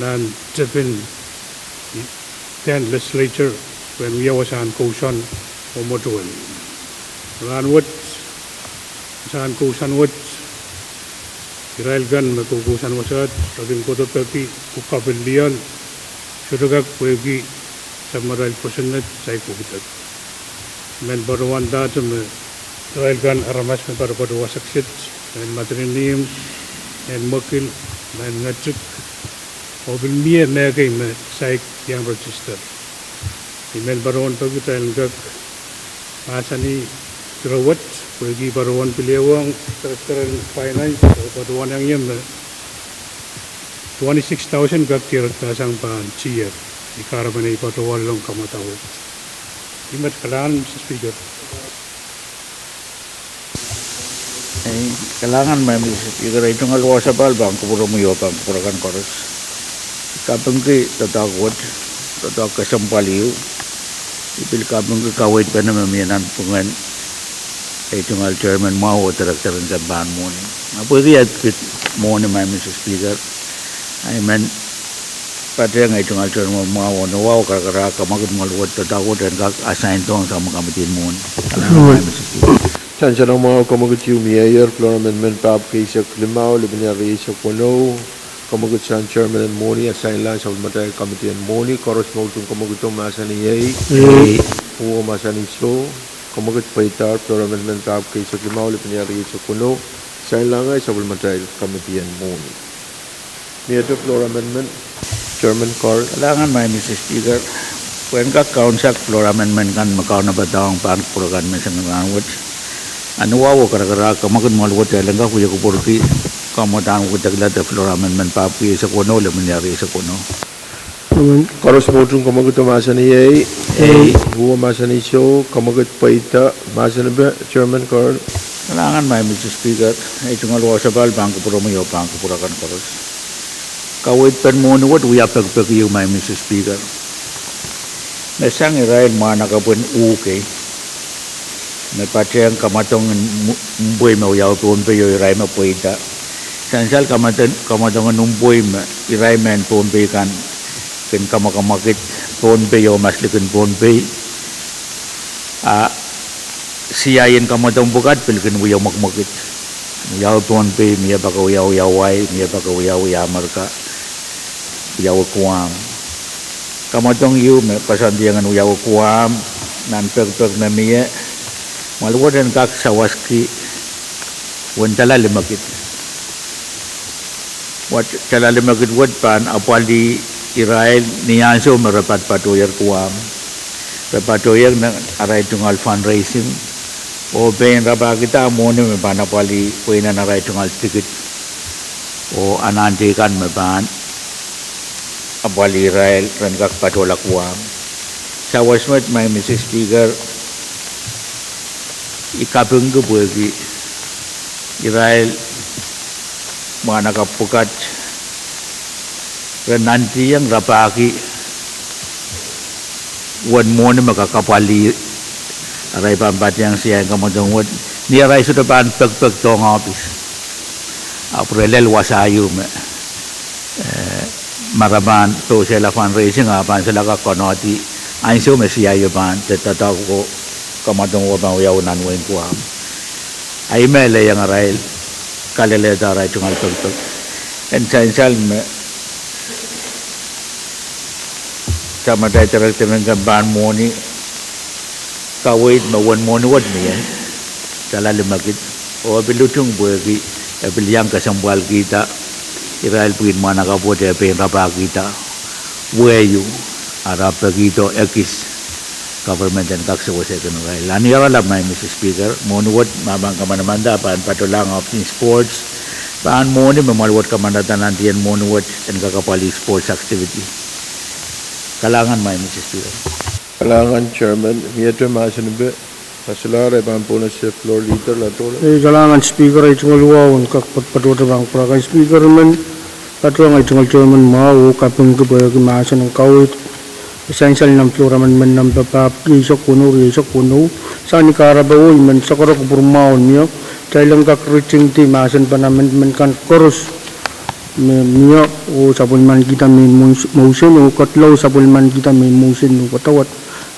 nan Japan 10 legislature when we was on caution o motuan. Ran what saan caution what Israel gan makukusan wasat laging ko to tapi ukapilian sudagak pwegi sa maral posenat say kubitat. Men baruan datum Israel gan aramas me para wasak sit and matrinium and mokil and ngatuk o bilmiye megay me say yang register. Email baruan pagi tayo ngak asani grawat pagi baruan pilewang terus finance baruan yang yam 26,000 gak tirat kasang pan cier di karaman ay baruan long kamatawid. Imat kalangan, Mr. Speaker. Kailangan may Mr. Speaker itong alwa sa balbang kupuro mo yopang kupurakan koros. Kapag tatakot kasampaliw ipil kabang kakawait pa naman miyanan pungan itong chairman mau tarak-taran sa ban mo ni. Pwede at pit mo ni Mr. Speaker. I mean, pati ang itong chairman mau nawaw karakara kamagod maluwat tatakot dan kak-assign to ang sama kamitin mo ni. Mr. Speaker. Dan sarang mau kamagut yumiyaya floor amendment pa apke isak limaw laban isak kuno kamagut sa chairman and moni assign lang sa ulmatay committee and moni koros mo tung kamagut masani yay uwa masani so kamagut paitar floor amendment pa apke isak limaw laban isak kuno assign lang ay sa ulmatay committee and moni. Major floor amendment Chairman Carl. Kailangan may Mr. Speaker. Kung ka-council floor amendment kan makaw na batawang pangpurakan may sa ngangawat. Ano wawo karakara kamakot maluwat ay lang ka kuya kupurki kamutaan ko tagla the floor amendment papi sa kuno le mangyari sa kuno. Koros mo tung kamagot masani yay uwa masani so kamagot paita masani ba Chairman Carl. Kailangan may Mr. Speaker. Ito nga luwa sa balbang kupuro mo yung pangkupurakan koros. Kawit pen mo nuwat uya pagpag yung may Mr. Speaker. Nasang Israel mana ka pun okay. May pati ang kamatong umboy mauyaw Pohnpei yung Israel mapuita. Sansal kamatong umboy Israel man Pohnpei kan kamakamakit Pohnpei yung maslikan Pohnpei. Siyayin kamatong bukat pilkan uyaw makmakit. Uyaw Pohnpei miya baka uyaw yaway miya baka uyaw yamarka. Uyaw kuwam. Kamatong yu pasandiangan uyaw kuwam nan peg-peg na miya maluwadan kak sawaski wantala limakit. Wat cala limakit wad pan apali Israel niyanso marapat patoyar kuwam. Patoyar na aray tungal fundraising o ben raba kita mo ni may panapali puina na aray tungal ticket o anantikan may pan apali Israel rankak patolak kuwam. Sa wasmat may Mr. Speaker ikapeng ke pwegi Israel mga nakapukat ren nanti yang rapaki wan mo ni makakapali aray pampat yang siya kamu tungod ni aray sudah pan peg tong office aprelel wasayu me maraban to sila fundraising apan sila ka konoti ay so me siya pan tetataw ko kamadong wabang yaw nan wen ko ay mele yang aray kalele daray tungal peg en me sama day director ng gamban mo ni kawait mawan mo ni wad niya kala limagit o bilutong buwagi bilyang kasambal kita Israel puin mana kapote pen rapa kita weyu arap begitu ekis government dan kakse wase kenai lani ala mai Mr. Speaker mo ni wad mabang kamana-manda pan patulang of sports pan mo ni memalwat kamandatan nantian mo ni wad en kakapali sports activity kalangan mai Mr. Speaker. Kalangan Chairman, miyadra masinbe, masalar ibang puna sa floor leader lato. Kalangan Speaker ay tungal wawan kakpatpatuta bang prakan Speaker man patulong ay tungal Chairman mau kapung kebaya kemasan ng kawit essential ng flora man ng papap isok kuno sa ni karabaw man sa karo kupurmaon niyo dahil lang kakriting ti masan pa naman kan koros niya o sabon man kita may motion o katlaw sabon man kita may motion o katawat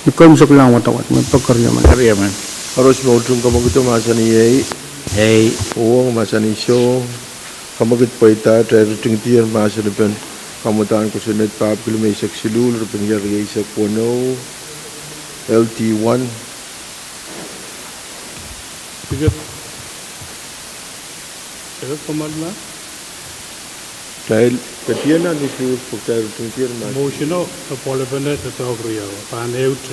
ikamsak lang watawat may pagkarya man Harus mo tung kamaguto masani ay uwang masani show kamagut pa ita ting tiyan masani pen kamutaan ko sunod pa kilomesak silul rupen yari sa puno LT1 Sige kumadla dahil katiyan na ni Sir Pagkar ting tiyan masani motion o polibene to togriya pan eut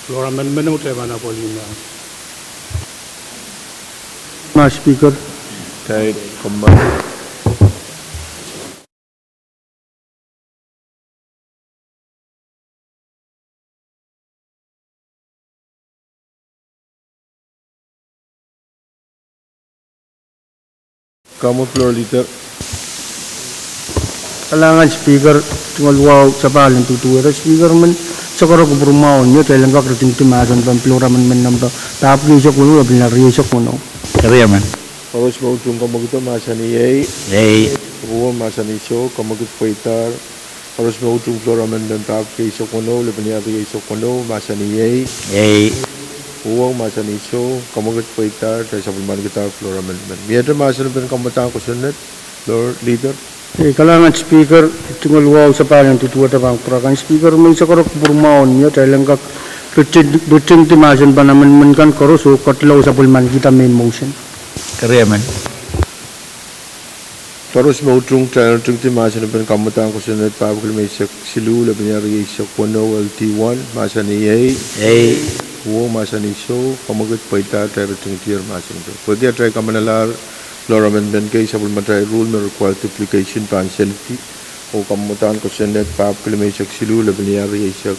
flora man menute mana polina Mas Speaker dahil kamagut kamu floor leader. kalangan Speaker tungal waw sa palan tutuwa Speaker man sa karo kupurmaon niyo dahil lang kakriting ti masan pa flora man ng tapos isok kuno binariyo isok kuno Kaya man. Harus mo tung kamaguto masani ay uwang masani show kamagut pa ita harus mo tung flora man ng tap kay isok kuno leban yari isok kuno masani ay uwang masani show kamagut pa ita dahil sa pulman kita flora man miyadra masani pen kamutaan ko sunod floor leader. kalangan Speaker tungal waw sa palan tutuwa bang prakan Speaker man sa karo kupurmaon niyo dahil lang kakriting ti masan pa naman kan koros o katlaw sa pulman kita may motion Kaya man. Harus mo tung channel tung ti masani pen kamutaan ko sunod pa kilomesak silul leban yari sa puno LT1 masani ay uwang masani show kamagut pa ita dahil tung tiyan masani pen pwede atray kamanalar Law Amendment kay sa Pulmatay Rule may required application pan selfie o kamutan ko Senate pa kilomesak silu labaniyari sa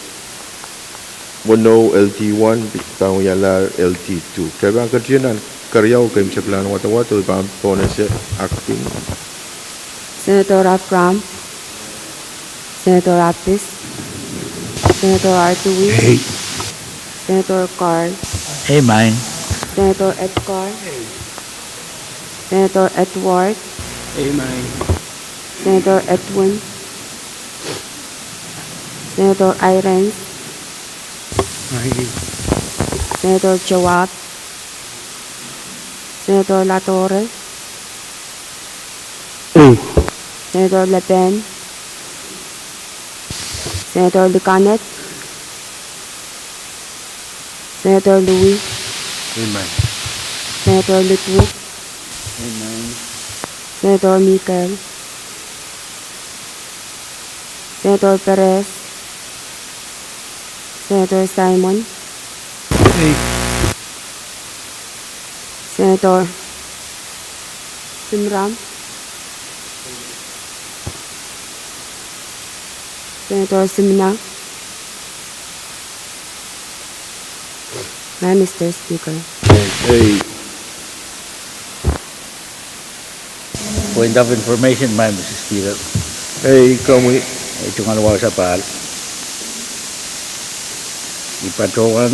10 LT1 tang yala LT2 kaya ang katiyanan karyaw kay sa plano watawato ipang pona sa acting Senator Afram, Senator Apis, Senator Artui, Senator Carl, Mine. Senator Edgar, Senator Edward, Senator Edwin, Senator Irene, Senator Jawab, Senator Latorre, Senator Le Pen, Senator Lucanet, Senator Louis, Senator Ludwig, Senator Michael, Senator Perez, Senator Simon, Senator Simram, Senator Simna, Mr. Speaker. Point of information, Mr. Speaker. kami Ito nga luwa sa pal. Ipatungan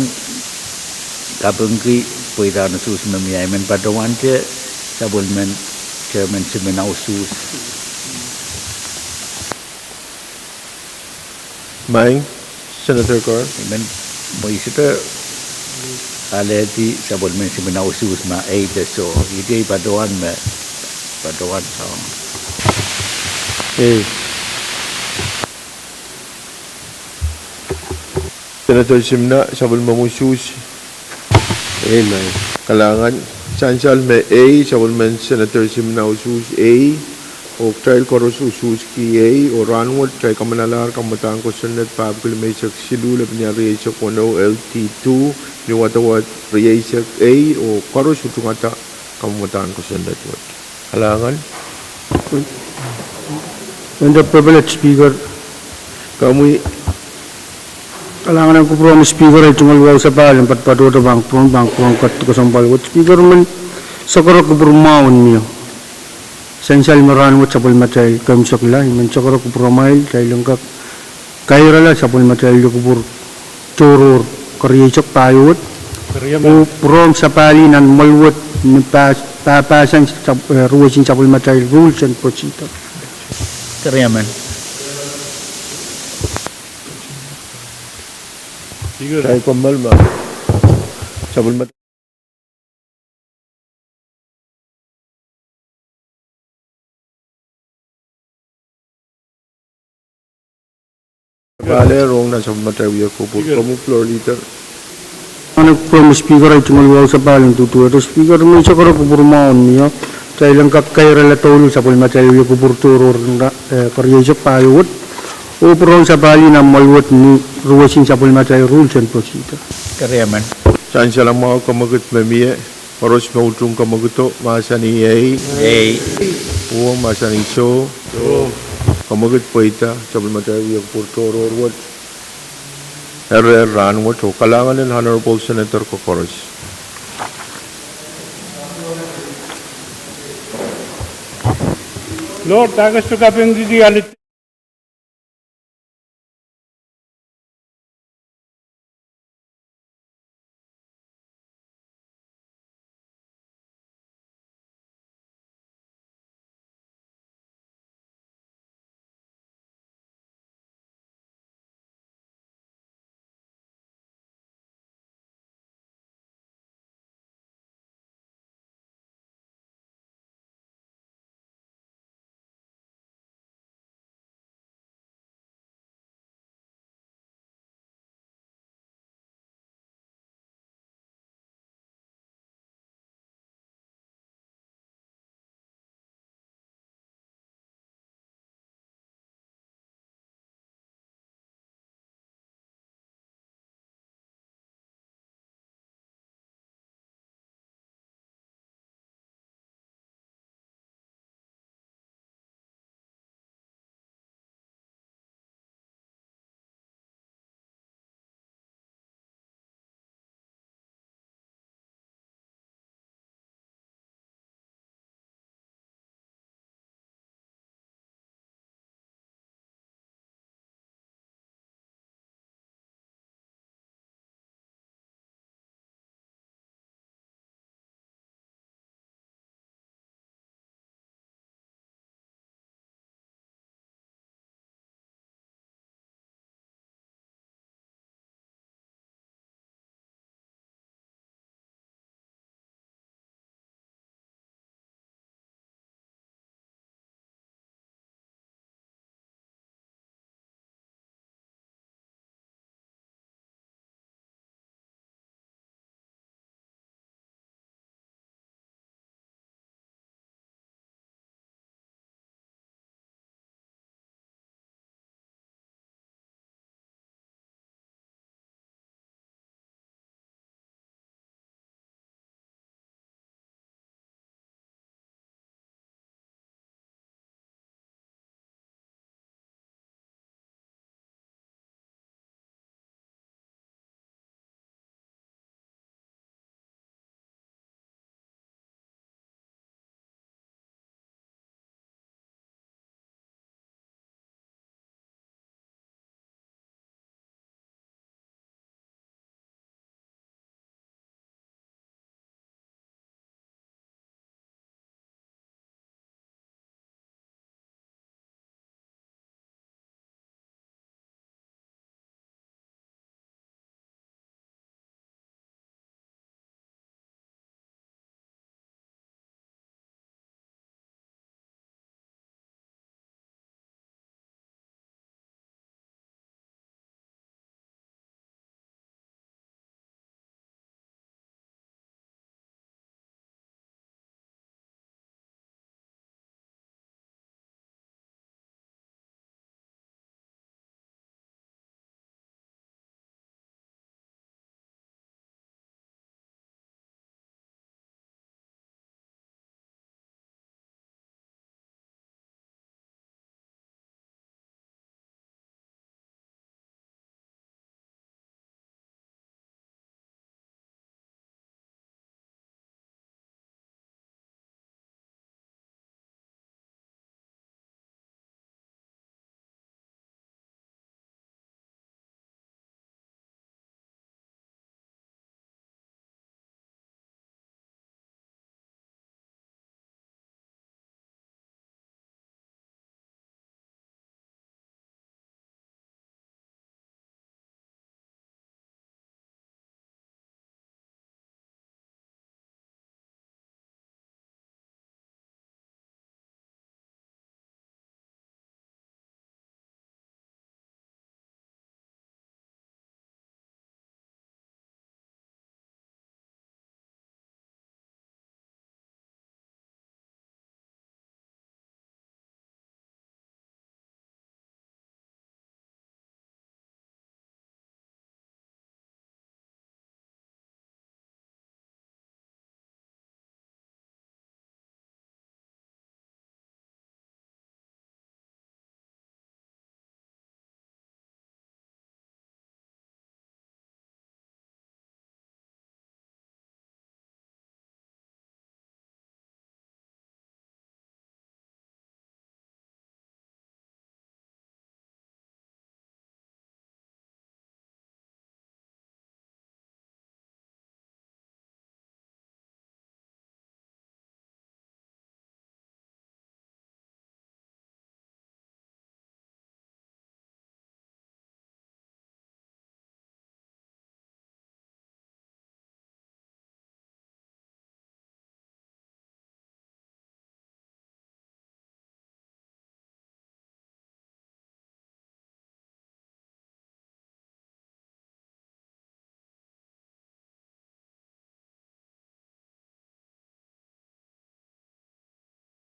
Pwuhng pwede na sus mamiyaman patungan siya sa bulman Chairman Seminaw sus. Maing, Senator Cor. Men mo isita aleti sa bulman Seminaw sus ma 8 so iti patungan sa Senator Simna, sabol mamusus. May. Kalangan, Chansal may A, sabol man Senator Simna usus A, o trial koros usus ki A, o ranwat, try kamanalar, kamatang ko sunat, pabkul may sak silulap niya reysak 10 LT2, niwatawat reysak A, o koros utungata, kamatang ko sunat. Kalangan, And the privileged speaker, kami, kalangan ang kupro ni speaker ay tumalwaw sa pal, ang patpato bang Pwuhng kat kasambal. What speaker man, sakara kupro maon niyo. Sensal maran wat sapul matay kam sakila, man sakara kupro mail, kay langkak, kairala sapul matay kupur turur, kariysak tayot, kupro sa palinan malwat, papasan sa ruwasin sapul matay rules and procedure. Kariyaman. try pamalma, sabol mat. Vale, wrong na sabol matay wiya ko po. Kami floor leader. Ano from speaker ay tumalwaw sa paling tutuwa. To speaker mo sa karo kupurmaon niya. Kaya lang kakay relatolo sa pulma tayo yung kupurturor na karyesok payot. O prong sa bali na malwat ni ruwasin sa pulma tayo rules and procedure. Kariyaman. Saan siya lang mga kamagot mamiya? Paros mautrong kamaguto, masa ni A, Pwuhng masa ni So, kamagot po ita, sabol matay yung purturo or what? Ran what? So, kalangan ng Honorable Senator Kokoros. Lord, tagas to kapeng di alit